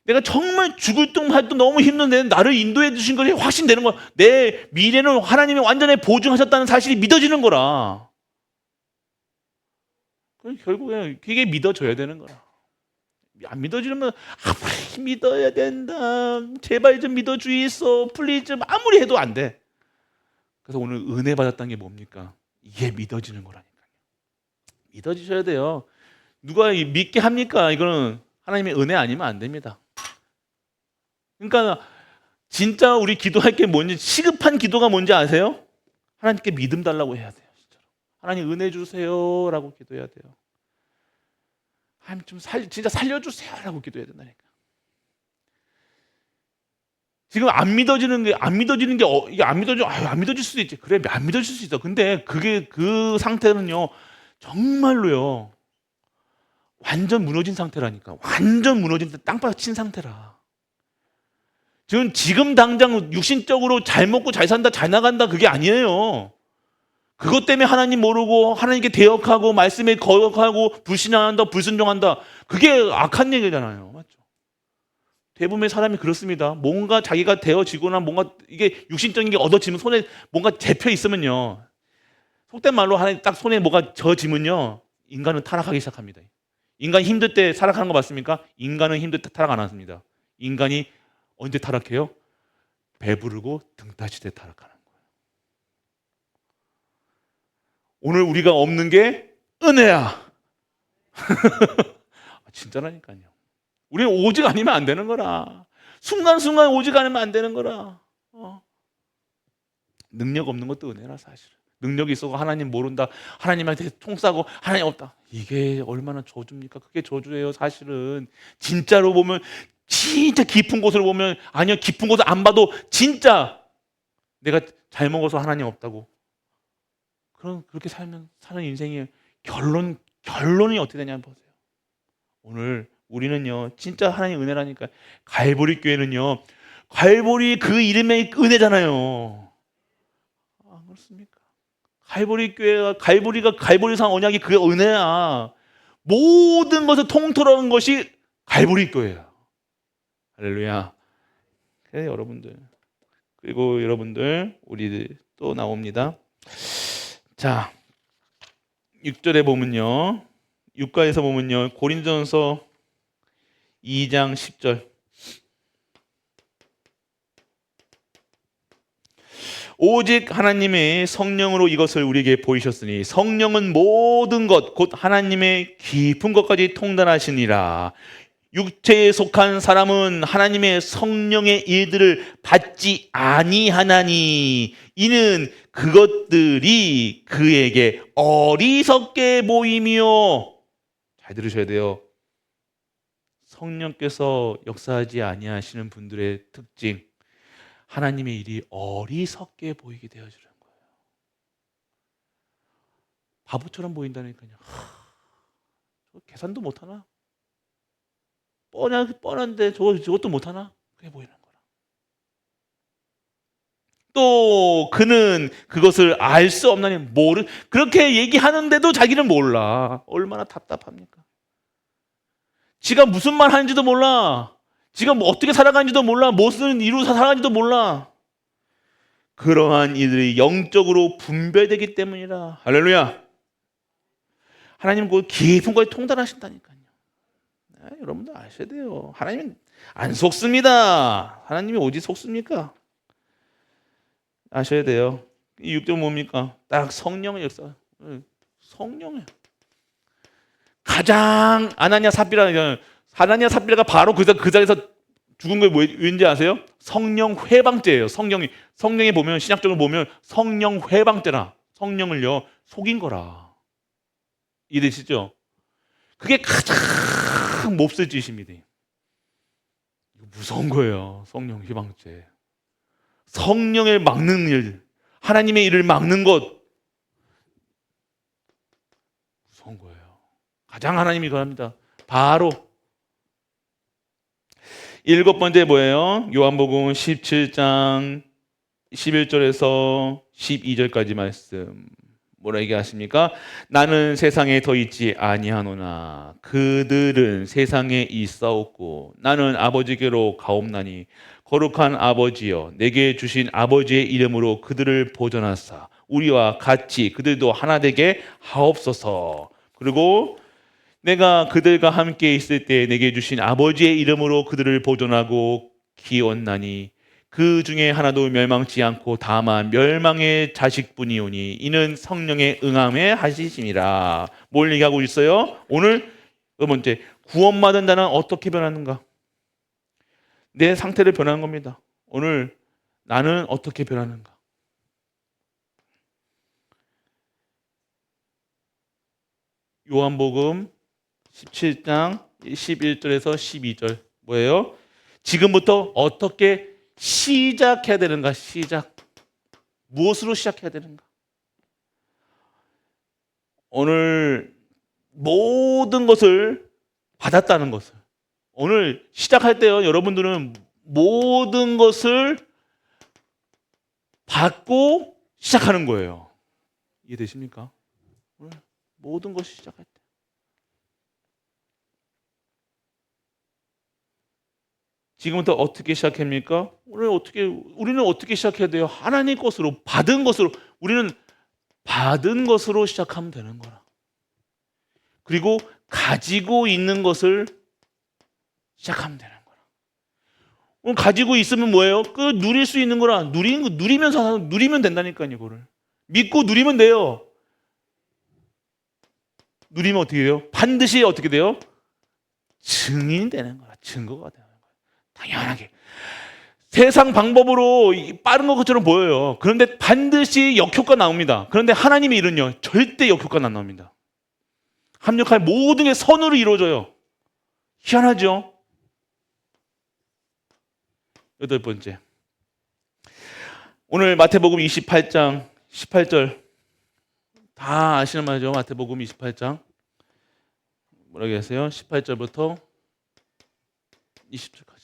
Speaker 1: 내가 정말 죽을 둥할 때 너무 힘든데 나를 인도해 주신 것이 확신되는 거야. 내 미래는 하나님이 완전히 보증하셨다는 사실이 믿어지는 거라. 결국에 그게 믿어져야 되는 거라. 안 믿어지려면 믿어야 된다. 제발 좀 믿어 주이소. 플리즈. 아무리 해도 안 돼. 그래서 오늘 은혜 받았다는 게 뭡니까? 이게 믿어지는 거라니까요. 믿어지셔야 돼요. 누가 믿게 합니까? 이거는 하나님의 은혜 아니면 안 됩니다. 그러니까 진짜 우리 기도할 게 뭔지, 시급한 기도가 뭔지 아세요? 하나님께 믿음 달라고 해야 돼요. 진짜로. 하나님 은혜 주세요라고 기도해야 돼요. 하나님 좀 진짜 살려주세요라고 기도해야 된다니까. 지금 안 믿어지는 게 이게 안 믿어질 수도 있지. 그래, 안 믿어질 수 있어. 근데 그 상태는요, 정말로요, 완전 무너진 상태라니까. 완전 무너진 땅바닥 친 상태라. 지금 당장 육신적으로 잘 먹고 잘 산다, 잘 나간다, 그게 아니에요. 그것 때문에 하나님 모르고 하나님께 대역하고 말씀에 거역하고 불신앙한다, 불순종한다. 그게 악한 얘기잖아요. 맞죠? 대부분의 사람이 그렇습니다. 뭔가 자기가 되어지거나 뭔가 이게 육신적인 게 얻어지면 손에 뭔가 잡혀 있으면요. 속된 말로 하나님 딱 손에 뭐가 져지면요. 인간은 타락하기 시작합니다. 인간이 힘들 때 타락하는 거 맞습니까? 인간은 힘들 때 타락 안 합니다. 인간이 언제 타락해요? 배부르고 등 따질 때 타락하는 거예요. 오늘 우리가 없는 게 은혜야. 진짜라니까요. 우리는 오직 아니면 안 되는 거라. 순간순간 오직 아니면 안 되는 거라. 능력 없는 것도 은혜라 사실. 능력이 있어도 하나님 모른다. 하나님한테 총 싸고 하나님 없다. 이게 얼마나 저주입니까? 그게 저주예요 사실은. 진짜로 보면 진짜 깊은 곳을 보면 아니요 깊은 곳을 안 봐도 진짜 내가 잘 먹어서 하나님 없다고. 그렇게 사는 인생의 결론이 어떻게 되냐면 보세요. 오늘 우리는요 진짜 하나님 은혜라니까. 갈보리 교회는요 갈보리 그 이름의 은혜잖아요. 그렇습니까? 갈보리 교회가 갈보리산 언약이 그 은혜야. 모든 것을 통틀어온 것이 갈보리 교회야. 할렐루야. 그래 여러분들. 그리고 여러분들 우리 또 나옵니다. 자 6절에 보면요. 6가에서 보면요. 고린도전서 2장 10절. 오직 하나님의 성령으로 이것을 우리에게 보이셨으니 성령은 모든 것 곧 하나님의 깊은 것까지 통달하시니라. 육체에 속한 사람은 하나님의 성령의 일들을 받지 아니하나니 이는 그것들이 그에게 어리석게 보이며. 잘 들으셔야 돼요. 성령께서 역사하지 아니하시는 분들의 특징, 하나님의 일이 어리석게 보이게 되어지는 거예요. 바보처럼 보인다니까요. 계산도 못하나? 뻔한데 저것도 못하나? 그게 보이는 거라. 또 그는 그것을 알 수 없나니 그렇게 얘기하는데도 자기는 몰라. 얼마나 답답합니까? 지가 무슨 말 하는지도 몰라. 지가 어떻게 살아가는지도 몰라. 무슨 이루어 살아가는지도 몰라. 그러한 이들이 영적으로 분별되기 때문이라. 할렐루야. 하나님은 그 깊은 거에 통달하신다니까요. 여러분들 아셔야 돼요. 하나님은 안 속습니다. 하나님이 어디 속습니까? 아셔야 돼요. 이 6절 뭡니까? 딱 성령의 역사. 성령이에요. 가장 아나니아 삽비라가 바로 그 자리에서 죽은 게 왠지 아세요? 성령 회방죄예요. 성령에 보면 신약적으로 보면 성령 회방죄라 성령을요 속인 거라. 이해되시죠? 그게 가장 몹쓸 짓입니다. 이거 무서운 거예요. 성령 회방죄. 성령을 막는 일, 하나님의 일을 막는 것 무서운 거예요. 가장 하나님이 이거 합니다. 바로 일곱 번째 뭐예요? 요한복음 17장 11절에서 12절까지 말씀. 뭐라 얘기하십니까? 나는 세상에 더 있지 아니하노나 그들은 세상에 있사옵고 나는 아버지께로 가옵나니 거룩한 아버지여 내게 주신 아버지의 이름으로 그들을 보존하사 우리와 같이 그들도 하나 되게 하옵소서. 그리고 내가 그들과 함께 있을 때 내게 주신 아버지의 이름으로 그들을 보존하고 키웠나니 그 중에 하나도 멸망치 않고 다만 멸망의 자식뿐이오니 이는 성령의 응함에 하시심이라. 뭘 얘기하고 있어요? 오늘 두 번째, 구원받은 자는 어떻게 변하는가? 내 상태를 변하는 겁니다. 오늘 나는 어떻게 변하는가? 요한복음 17장 11절에서 12절 뭐예요? 지금부터 어떻게 시작해야 되는가? 시작. 무엇으로 시작해야 되는가? 오늘 모든 것을 받았다는 것을 오늘 시작할 때요. 여러분들은 모든 것을 받고 시작하는 거예요. 이해되십니까? 오늘 모든 것이 시작할 때 지금부터 어떻게 시작합니까? 우리는 어떻게 시작해야 돼요? 하나님 것으로 받은 것으로 우리는 받은 것으로 시작하면 되는 거라. 그리고 가지고 있는 것을 시작하면 되는 거라. 오늘 가지고 있으면 뭐예요? 그 누릴 수 있는 거라. 누리면 된다니까요. 이거를 믿고 누리면 돼요. 누리면 어떻게 돼요? 반드시 어떻게 돼요? 증인이 되는 거라. 증거가 되는 거야. 당연하게 세상 방법으로 빠른 것처럼 보여요. 그런데 반드시 역효과 나옵니다. 그런데 하나님의 일은요 절대 역효과는 안 나옵니다. 합력할 모든 게 선으로 이루어져요. 희한하죠? 여덟 번째, 오늘 마태복음 28장 18절 다 아시는 말이죠. 마태복음 28장 뭐라고 하세요? 18절부터 20절까지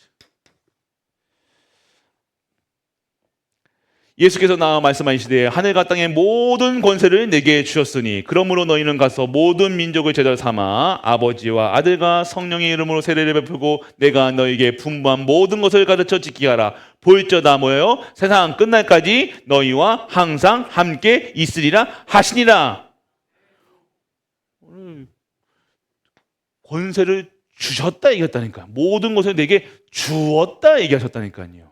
Speaker 1: 예수께서 나와 말씀하시되 하늘과 땅의 모든 권세를 내게 주셨으니 그러므로 너희는 가서 모든 민족을 제자 삼아 아버지와 아들과 성령의 이름으로 세례를 베풀고 내가 너희에게 분부한 모든 것을 가르쳐 지키게 하라. 볼저다 뭐예요? 세상 끝날까지 너희와 항상 함께 있으리라 하시니라. 오늘 권세를 주셨다 얘기했다니까요. 모든 것을 내게 주었다 얘기하셨다니까요.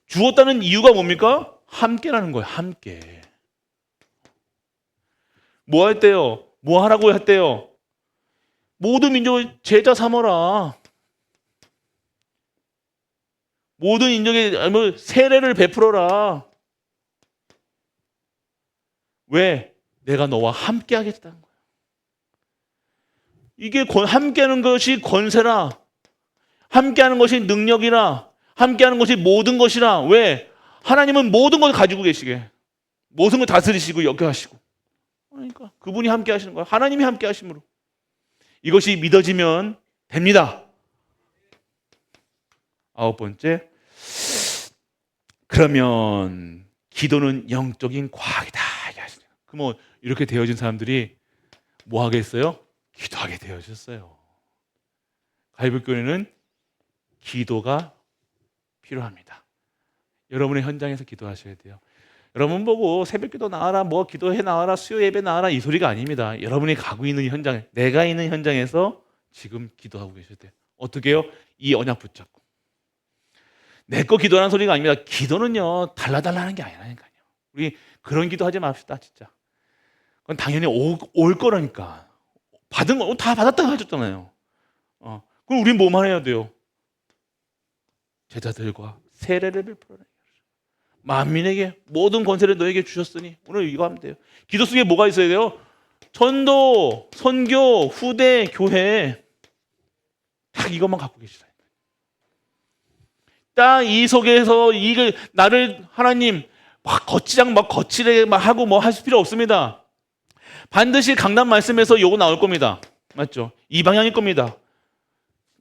Speaker 1: 주었다는 이유가 뭡니까? 함께라는 거예요. 함께. 뭐 할 때요? 뭐 하라고 할 때요? 모든 민족을 제자 삼어라. 모든 인종에 세례를 베풀어라. 왜? 내가 너와 함께 하겠다는 거예요. 이게 함께하는 것이 권세라. 함께하는 것이 능력이라. 함께하는 것이 모든 것이라. 왜? 하나님은 모든 걸 가지고 계시게 모든 걸 다스리시고 역사하시고 그러니까 그분이 함께 하시는 거야. 하나님이 함께 하심으로 이것이 믿어지면 됩니다. 아홉 번째, 그러면 기도는 영적인 과학이다. 그럼 이렇게 되어진 사람들이 뭐 하겠어요? 기도하게 되어졌어요. 갈비교회는 기도가 필요합니다. 여러분의 현장에서 기도하셔야 돼요. 여러분 보고 새벽기도 나와라, 뭐 기도해 나와라, 수요 예배 나와라 이 소리가 아닙니다. 여러분이 가고 있는 현장에, 내가 있는 현장에서 지금 기도하고 계셔야 돼요. 어떻게 해요? 이 언약 붙잡고. 내 거 기도하는 소리가 아닙니다. 기도는요 달라달라 하는 게 아니라니까요. 우리 그런 기도하지 맙시다 진짜. 그건 당연히 올 거라니까. 받은 거 다 받았다고 하셨잖아요. 그럼 우린 뭐만 해야 돼요? 제자들과 세례를 베풀어라. 만민에게 모든 권세를 너에게 주셨으니 오늘 이거 하면 돼요. 기도 속에 뭐가 있어야 돼요? 전도, 선교, 후대, 교회. 딱 이것만 갖고 계시다. 딱 이 속에서 이걸 나를 하나님 막 거치장 막 거치게 막 하고 뭐 할 필요 없습니다. 반드시 강단 말씀에서 요거 나올 겁니다. 맞죠? 이 방향일 겁니다.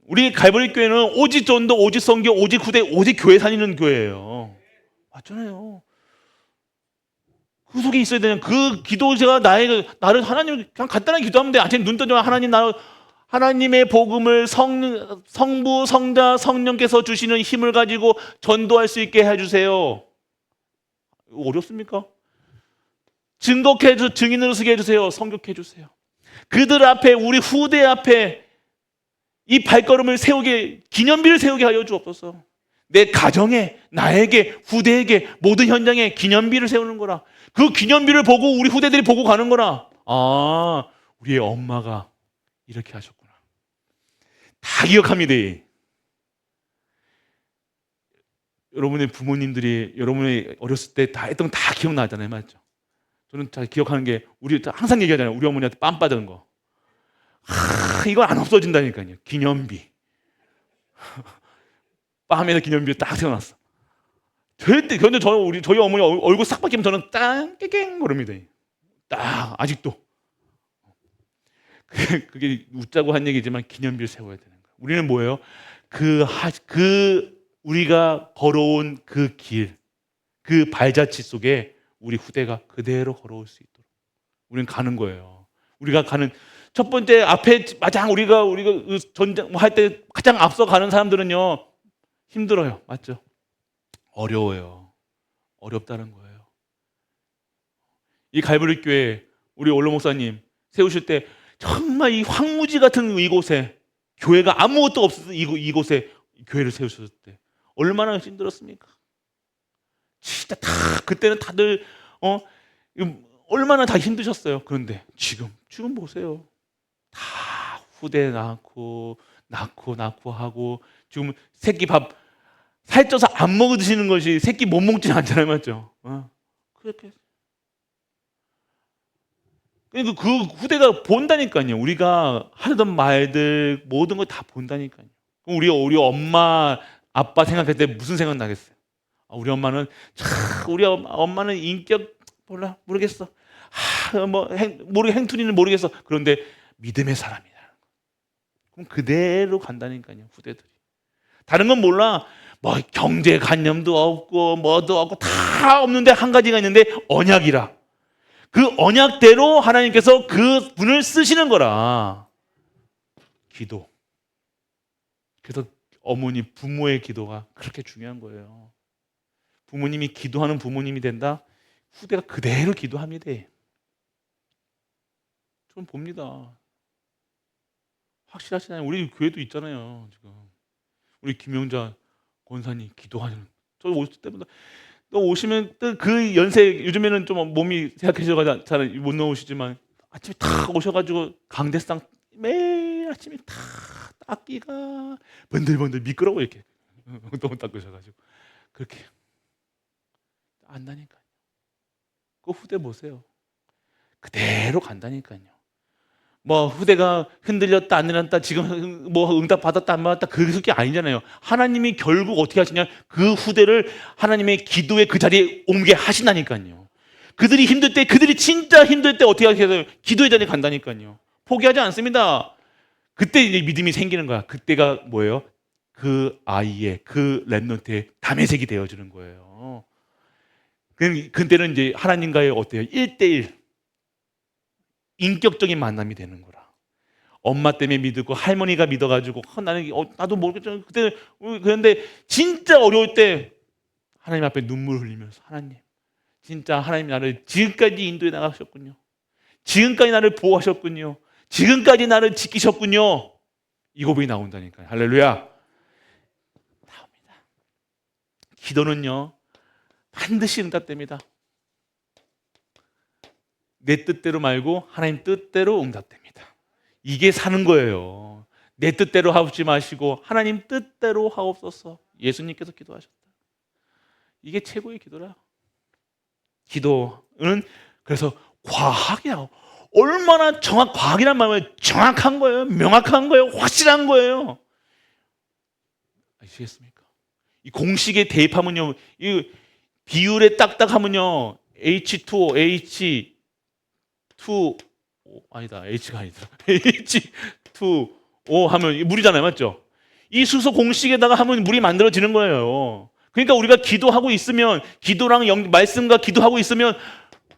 Speaker 1: 우리 갈보리 교회는 오직 전도, 오직 선교, 오직 후대, 오직 교회 다니는 교회예요. 맞잖아요. 그 속에 있어야 되는 그 기도자가 나를 하나님 그냥 간단하게 기도하면 돼. 아침 눈 뜨자마자 하나님 하나님의 복음을 성부, 성자, 성령께서 주시는 힘을 가지고 전도할 수 있게 해주세요. 어렵습니까? 증인으로 서게 해주세요. 성격해 주세요. 그들 앞에, 우리 후대 앞에 이 발걸음을 세우게, 기념비를 세우게 하여 주옵소서. 내 가정에, 나에게, 후대에게, 모든 현장에 기념비를 세우는 거라. 그 기념비를 보고 우리 후대들이 보고 가는 거라. 아, 우리의 엄마가 이렇게 하셨구나. 다 기억합니다. 여러분의 부모님들이 여러분이 어렸을 때 다 했던 거 다 기억나잖아요. 맞죠? 저는 잘 기억하는 게, 우리 항상 얘기하잖아요. 우리 어머니한테 빰 빠지는 거. 이거 안 없어진다니까요. 기념비. 빰에서 기념비 딱 세워놨어. 절대, 근데 저희 어머니 얼굴 싹 바뀌면 저는 딱 깨갱 모릅니다. 딱 아직도. 그게 웃자고 한 얘기지만 기념비를 세워야 되는 거예요. 우리는 뭐예요? 우리가 걸어온 그 길, 그 발자취 속에 우리 후대가 그대로 걸어올 수 있도록 우리는 가는 거예요. 우리가 가는 첫 번째 앞에 마장 우리가 전쟁 할 때 가장 앞서 가는 사람들은요 힘들어요. 맞죠? 어려워요. 어렵다는 거예요. 이 갈보리 교회 우리 원로 목사님 세우실 때 정말 이 황무지 같은 이곳에, 교회가 아무것도 없어서 이곳에 교회를 세우셨을 때 얼마나 힘들었습니까? 진짜 그때는 다들 얼마나 다 힘드셨어요. 그런데 지금 보세요. 다 후대 낳고 하고, 지금 새끼 밥 살쪄서 안 먹어 드시는 것이 새끼 못 먹지는 않잖아요. 맞죠? 그렇게. 그 후대가 본다니까요. 우리가 하던 말들 모든 걸 다 본다니까요. 우리 엄마 아빠 생각할 때 무슨 생각 나겠어요? 우리 엄마는 엄마는 인격 모르겠어. 행투리는 모르겠어. 그런데 믿음의 사람이다. 그럼 그대로 간다니까요. 후대들이. 다른 건 몰라. 뭐 경제관념도 없고 뭐도 없고 다 없는데 한 가지가 있는데 언약이라. 그 언약대로 하나님께서 그 분을 쓰시는 거라. 기도. 그래서 어머니, 부모의 기도가 그렇게 중요한 거예요. 부모님이 기도하는 부모님이 된다? 후대가 그대로 기도합니다. 좀 봅니다. 확실하시나요? 우리 교회도 있잖아요. 지금 우리 김영자 권사님 기도하는, 저 오실 때마다 또 오시면 또 그 연세, 요즘에는 좀 몸이 생각해져서 잘 못 나오시지만 아침에 탁 오셔가지고 강대상 매일 아침에 탁 닦기가 번들번들 미끄러워 이렇게 너무 닦으셔가지고 그렇게 안다니까요. 그 후대 보세요. 그대로 간다니까요. 뭐 후대가 흔들렸다 안 흔들렸다, 지금 뭐 응답 받았다 안 받았다, 그게 아니잖아요. 하나님이 결국 어떻게 하시냐, 그 후대를 하나님의 기도의 그 자리에 옮게 하신다니까요. 그들이 힘들 때, 그들이 진짜 힘들 때 어떻게 하세요? 기도의 자리에 간다니까요. 포기하지 않습니다. 그때 이제 믿음이 생기는 거야. 그때가 뭐예요? 그 아이의, 그 렘넌트의 담의색이 되어주는 거예요. 그때는 이제 하나님과의 어때요? 1대1 인격적인 만남이 되는 거라. 엄마 때문에 믿고 할머니가 믿어가지고 나도 모르겠죠. 그런데 진짜 어려울 때 하나님 앞에 눈물 흘리면서, 하나님 진짜 하나님 나를 지금까지 인도해 나가셨군요. 지금까지 나를 보호하셨군요. 지금까지 나를 지키셨군요. 이 고백이 나온다니까요. 할렐루야. 나옵니다. 기도는요 반드시 응답됩니다. 내 뜻대로 말고 하나님 뜻대로 응답됩니다. 이게 사는 거예요. 내 뜻대로 하지 마시고 하나님 뜻대로 하옵소서. 예수님께서 기도하셨다. 이게 최고의 기도라. 기도는 그래서 과학이야. 얼마나 과학이란 말은 정확한 거예요. 명확한 거예요. 확실한 거예요. 아시겠습니까? 이 공식에 대입하면요, 이 비율에 딱딱하면요, H2O, H2O 아니다, H가 아니다, H2O 하면 물이잖아요, 맞죠? 이 수소 공식에다가 하면 물이 만들어지는 거예요. 그러니까 우리가 기도하고 있으면, 기도랑 말씀과 기도하고 있으면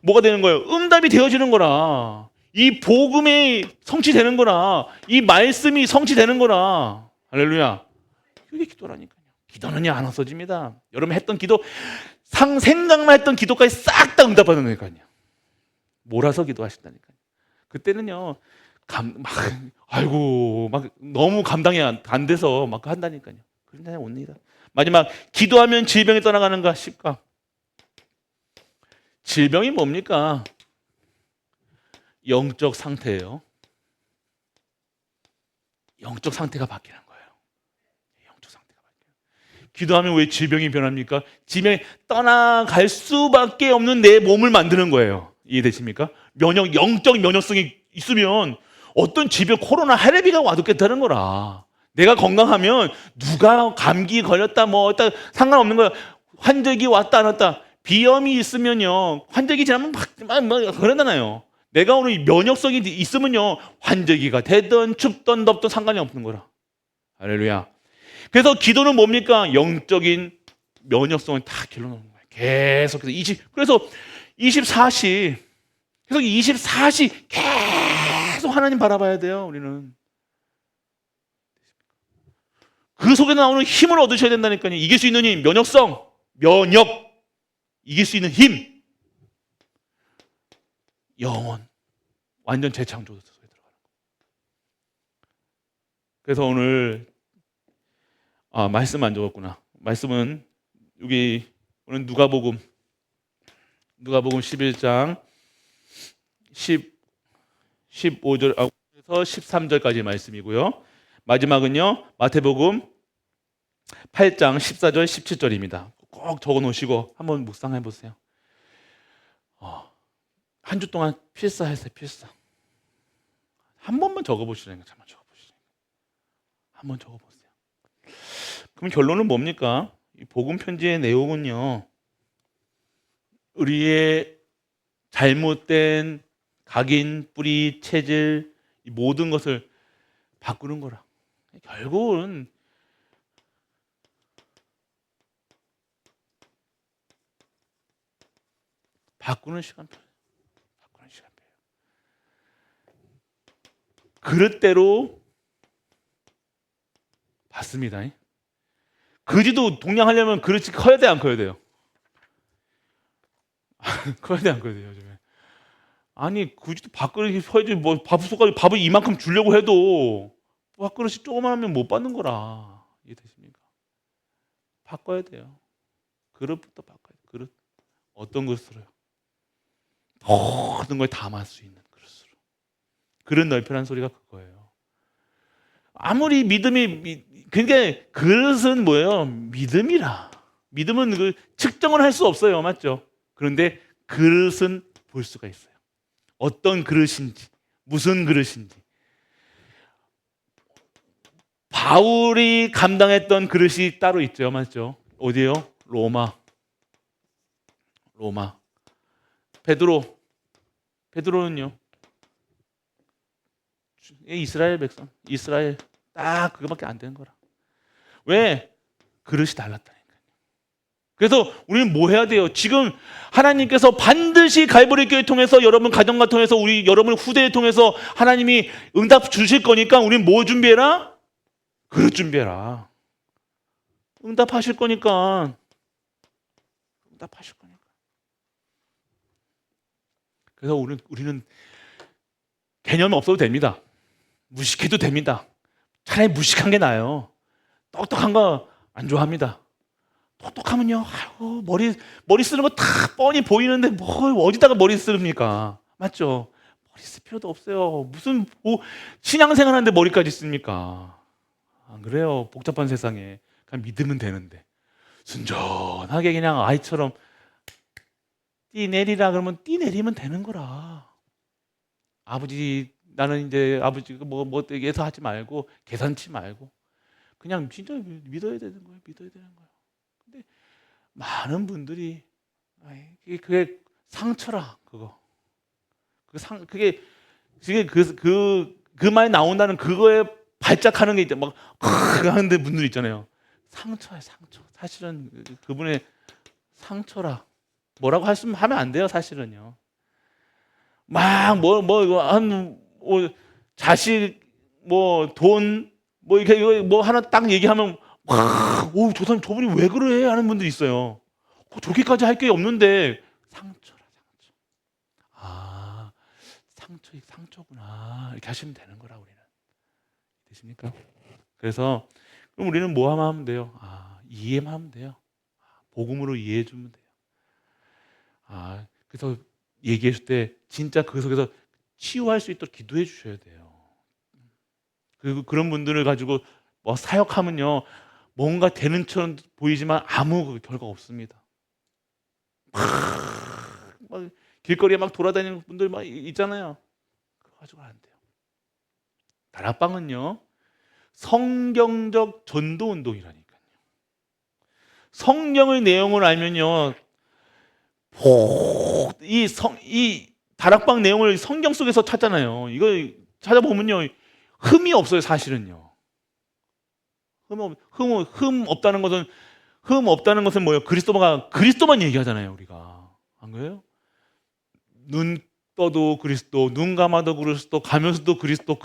Speaker 1: 뭐가 되는 거예요? 응답이 되어지는 거라. 이 복음이 성취되는 거라. 이 말씀이 성취되는 거라. 할렐루야. 그게 기도라니까요. 기도는 안 없어집니다. 여러분 했던 기도, 생각만 했던 기도까지 싹 다 응답하는 거니까요. 몰아서 기도하신다니까요. 그때는요, 아이고, 막 너무 감당이 안 돼서 막 한다니까요. 그런데 옵니다. 마지막, 기도하면 질병이 떠나가는가? 10강. 질병이 뭡니까? 영적 상태예요. 영적 상태가 바뀌는 거예요. 영적 상태가 바뀌어요. 기도하면 왜 질병이 변합니까? 질병이 떠나갈 수밖에 없는 내 몸을 만드는 거예요. 이해되십니까? 영적 면역성이 있으면 어떤 질병, 코로나 할애비가 와도 괜찮은 거라. 내가 건강하면 누가 감기 걸렸다 뭐 상관없는 거야. 환절기 왔다 안 왔다. 비염이 있으면요, 환절기 지나면 막 그러잖아요. 내가 오늘 면역성이 있으면요, 환절기가 되든 춥든 덥든 상관이 없는 거라. 할렐루야. 그래서 기도는 뭡니까? 영적인 면역성을 다 길러놓는 거예요. 계속해서 그래서 24시 계속 24시 계속 하나님 바라봐야 돼요. 우리는 그 속에 나오는 힘을 얻으셔야 된다니까요. 이길 수 있는 힘, 면역 이길 수 있는 힘, 영혼, 완전 재창조 속에 들어가는 거예요. 그래서 오늘 말씀 안 적었구나. 말씀은 여기 오늘 누가복음 11장 15절에서 13절까지 말씀이고요. 마지막은요, 마태복음 8장 14절 17절입니다. 꼭 적어 놓으시고 한번 묵상해 보세요. 한 주 동안 필사했어요. 필사. 한 번만 적어보시라니까. 한번 적어보시라니까. 한번 적어보세요. 그럼 결론은 뭡니까? 이 복음 편지의 내용은요, 우리의 잘못된 각인, 뿌리, 체질, 이 모든 것을 바꾸는 거라. 결국은 바꾸는 시간표. 그릇대로 받습니다. 그지도 동량하려면 그릇이 커야 돼, 안 커야 돼요? 커야 돼, 안 커야 돼요, 요즘에? 아니, 그지도 밥그릇이 커야지, 뭐, 밥을 이만큼 주려고 해도 밥그릇이 조그만하면 못 받는 거라. 이해되십니까? 바꿔야 돼요. 그릇부터 바꿔야 돼요. 그릇. 어떤 그릇으로요? 모든 걸 담을 수 있는 그릇으로. 그릇 넓혀라는 소리가 그거예요. 아무리 그러니까 그릇은 뭐예요? 믿음이라. 믿음은 그 측정을 할 수 없어요, 맞죠? 그런데 그릇은 볼 수가 있어요. 어떤 그릇인지, 무슨 그릇인지. 바울이 감당했던 그릇이 따로 있죠, 맞죠? 어디요? 로마. 베드로는요, 이스라엘 백성, 이스라엘 딱 그거밖에 안 되는 거라. 왜? 그릇이 달랐다니까요. 그래서 우리는 뭐 해야 돼요? 지금 하나님께서 반드시 갈보리 교회 통해서, 여러분 가정과 통해서, 여러분 후대에 통해서 하나님이 응답 주실 거니까 우리는 뭐 준비해라? 그릇 준비해라. 응답하실 거니까. 그래서 우리는 개념 없어도 됩니다. 무식해도 됩니다. 차라리 무식한 게 나아요. 똑똑한 거 안 좋아합니다. 똑똑하면요, 아이고, 머리 쓰는 거 다 뻔히 보이는데 어디다가 머리 씁니까? 맞죠? 머리 쓸 필요도 없어요. 무슨 신앙생활 하는데 머리까지 씁니까? 안 그래요? 복잡한 세상에. 그냥 믿으면 되는데 순전하게 그냥 아이처럼 띠 내리라 그러면 띠 내리면 되는 거라. 아버지 나는 이제 아버지가 뭐 얘기해서 하지 말고 계산치 말고 그냥 진짜 믿어야 되는 거예요. 믿어야 되는 거예요. 근데 많은 분들이 그게 상처라 그거. 그게 그 말이 나온다는 그거에 발작하는 게 이제 막 하는 분들 있잖아요. 상처야 상처. 사실은 그분의 상처라. 뭐라고 하면 안 돼요 사실은요. 막 이거 한 자식 돈 이렇게 이거 하나 딱 얘기하면 저 사람 저분이 왜 그래 하는 분들이 있어요. 저렇게까지 할 게 없는데 상처라 상처. 아 상처구나 이렇게 하시면 되는 거라 우리는. 되십니까? 그래서 그럼 우리는 뭐 하면 돼요? 이해만 하면 돼요. 복음으로 이해해 주면 돼요. 그래서 얘기했을 때 진짜 그 속에서 치유할 수 있도록 기도해 주셔야 돼요. 그리고 그런 분들을 가지고 사역하면요 뭔가 되는 처럼 보이지만 아무 결과 없습니다. 막 길거리에 막 돌아다니는 분들 막 있잖아요. 그거 가지고 안 돼요. 다락방은요 성경적 전도 운동이라니까요. 성경의 내용을 알면요 이 다락방 내용을 성경 속에서 찾잖아요. 이거 찾아보면요 흠이 없어요 사실은요. 흠 없다는 것은 뭐예요? 그리스도만 얘기하잖아요 우리가. 안 그래요? 눈 떠도 그리스도, 눈 감아도 그리스도, 가면서도 그리스도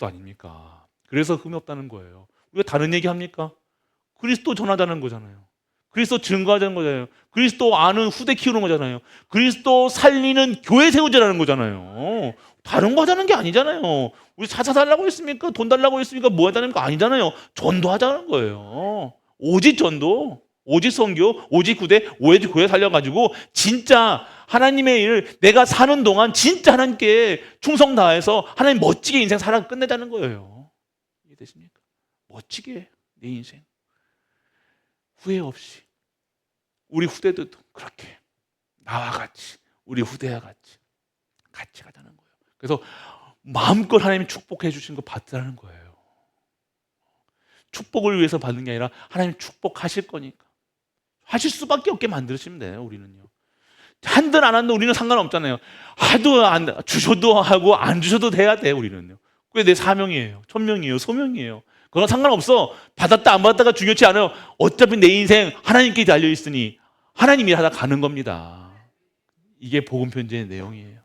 Speaker 1: 아닙니까? 그래서 흠이 없다는 거예요. 우리가 다른 얘기 합니까? 그리스도 전하자는 거잖아요. 그리스도 증거하자는 거잖아요. 그리스도 아는 후대 키우는 거잖아요. 그리스도 살리는 교회 세우자는 거잖아요. 다른 거 하자는 게 아니잖아요. 우리 사사 달라고 했습니까? 돈 달라고 했습니까? 뭐 하자는 거 아니잖아요. 전도하자는 거예요. 오직 전도, 오직 선교, 오직 구대, 오직 교회 살려가지고 진짜 하나님의 일을 내가 사는 동안 진짜 하나님께 충성 다해서 하나님 멋지게 인생 살아 끝내자는 거예요. 이해되십니까? 멋지게 내 인생. 후회 없이 우리 후대들도 그렇게 나와 같이 우리 후대와 같이 가자는 거예요. 그래서 마음껏 하나님이 축복해 주신 거 받으라는 거예요. 축복을 위해서 받는 게 아니라 하나님 축복하실 거니까 하실 수밖에 없게 만드시면 돼요. 우리는요. 한든 안 한든 우리는 상관없잖아요. 하도 안 주셔도 하고 안 주셔도 돼야 돼요. 우리는요. 그게 내 사명이에요. 천명이에요. 소명이에요. 그건 상관없어. 받았다 안 받았다가 중요치 않아요. 어차피 내 인생 하나님께 달려있으니 하나님이 하다 가는 겁니다. 이게 복음 편지의 내용이에요.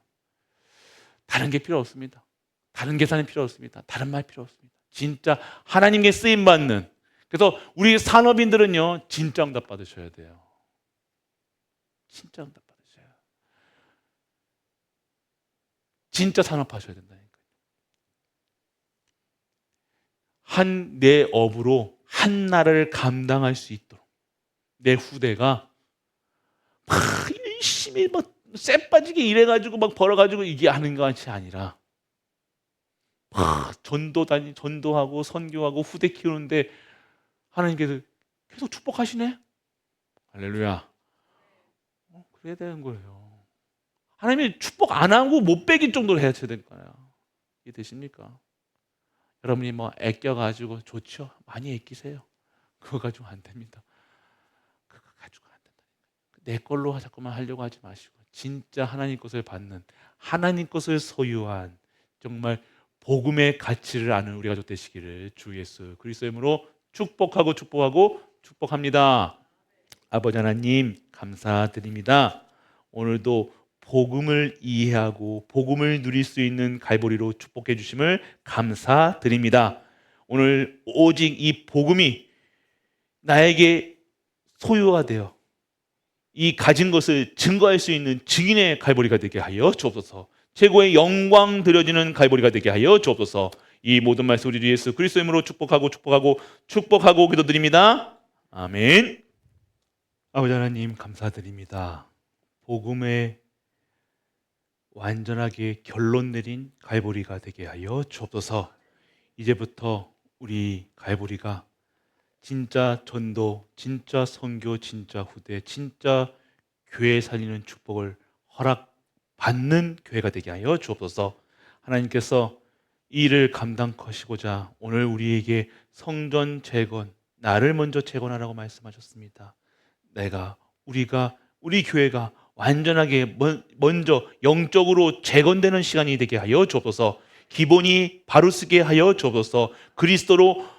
Speaker 1: 다른 게 필요 없습니다. 다른 계산이 필요 없습니다. 다른 말 필요 없습니다. 진짜 하나님께 쓰임받는. 그래서 우리 산업인들은요 진짜 응답 받으셔야 돼요. 진짜 응답 받으셔야 돼요. 진짜 산업하셔야 된다니까요. 내 업으로 한 나라를 감당할 수 있도록 내 후대가 막 열심히 막 쎄 빠지게 일해가지고 막 벌어가지고 이게 하는 것이 아니라 막 전도하고 선교하고 후대 키우는데 하나님께서 계속 축복하시네. 할렐루야. 그래야 되는 거예요. 하나님이 축복 안 하고 못 빼길 정도로 해야 될 거예요. 이해 되십니까? 여러분이 아껴가지고 좋죠? 많이 아끼세요. 그거 가지고 안 됩니다. 그거 가지고 안 된다. 내 걸로 자꾸만 하려고 하지 마시고 진짜 하나님 것을 받는 하나님 것을 소유한 정말 복음의 가치를 아는 우리 가족 되시기를 주 예수 그리스도의 이름으로 축복합니다. 아버지 하나님 감사드립니다. 오늘도 복음을 이해하고 복음을 누릴 수 있는 갈보리로 축복해 주심을 감사드립니다. 오늘 오직 이 복음이 나에게 소유가 되어 이 가진 것을 증거할 수 있는 증인의 갈보리가 되게 하여 주옵소서. 최고의 영광 드려지는 갈보리가 되게 하여 주옵소서. 이 모든 말씀 우리 주 예수 그리스도의 이름으로 축복하고 기도드립니다. 아멘. 아버지 하나님 감사드립니다. 복음에 완전하게 결론 내린 갈보리가 되게 하여 주옵소서. 이제부터 우리 갈보리가 진짜 전도, 진짜 선교, 진짜 후대, 진짜 교회 살리는 축복을 허락받는 교회가 되게 하여 주옵소서. 하나님께서 이 일을 감당하시고자 오늘 우리에게 성전 재건, 나를 먼저 재건하라고 말씀하셨습니다. 우리 교회가 완전하게 먼저 영적으로 재건되는 시간이 되게 하여 주옵소서. 기본이 바로 서게 하여 주옵소서. 그리스도로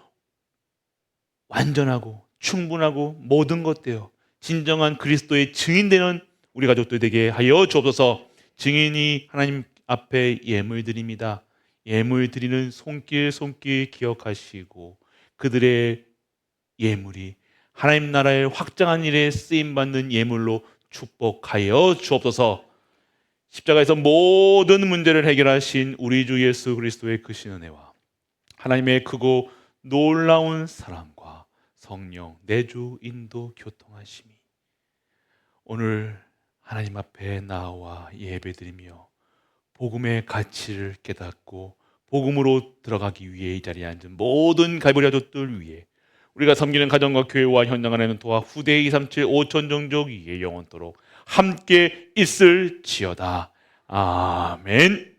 Speaker 1: 완전하고 충분하고 모든 것 되어 진정한 그리스도의 증인되는 우리 가족들 되게 하여 주옵소서. 증인이 하나님 앞에 예물 드립니다. 예물 드리는 손길 기억하시고 그들의 예물이 하나님 나라의 확장한 일에 쓰임받는 예물로 축복하여 주옵소서. 십자가에서 모든 문제를 해결하신 우리 주 예수 그리스도의 크신 은혜와 하나님의 크고 놀라운 사랑과 성령 내주 인도 교통하심이 오늘 하나님 앞에 나와 예배드리며 복음의 가치를 깨닫고 복음으로 들어가기 위해 이 자리에 앉은 모든 갈보리 가족들 위해 우리가 섬기는 가정과 교회와 현장 안에는 도와 후대 237 5천 종족 위에 영원토록 함께 있을지어다. 아멘.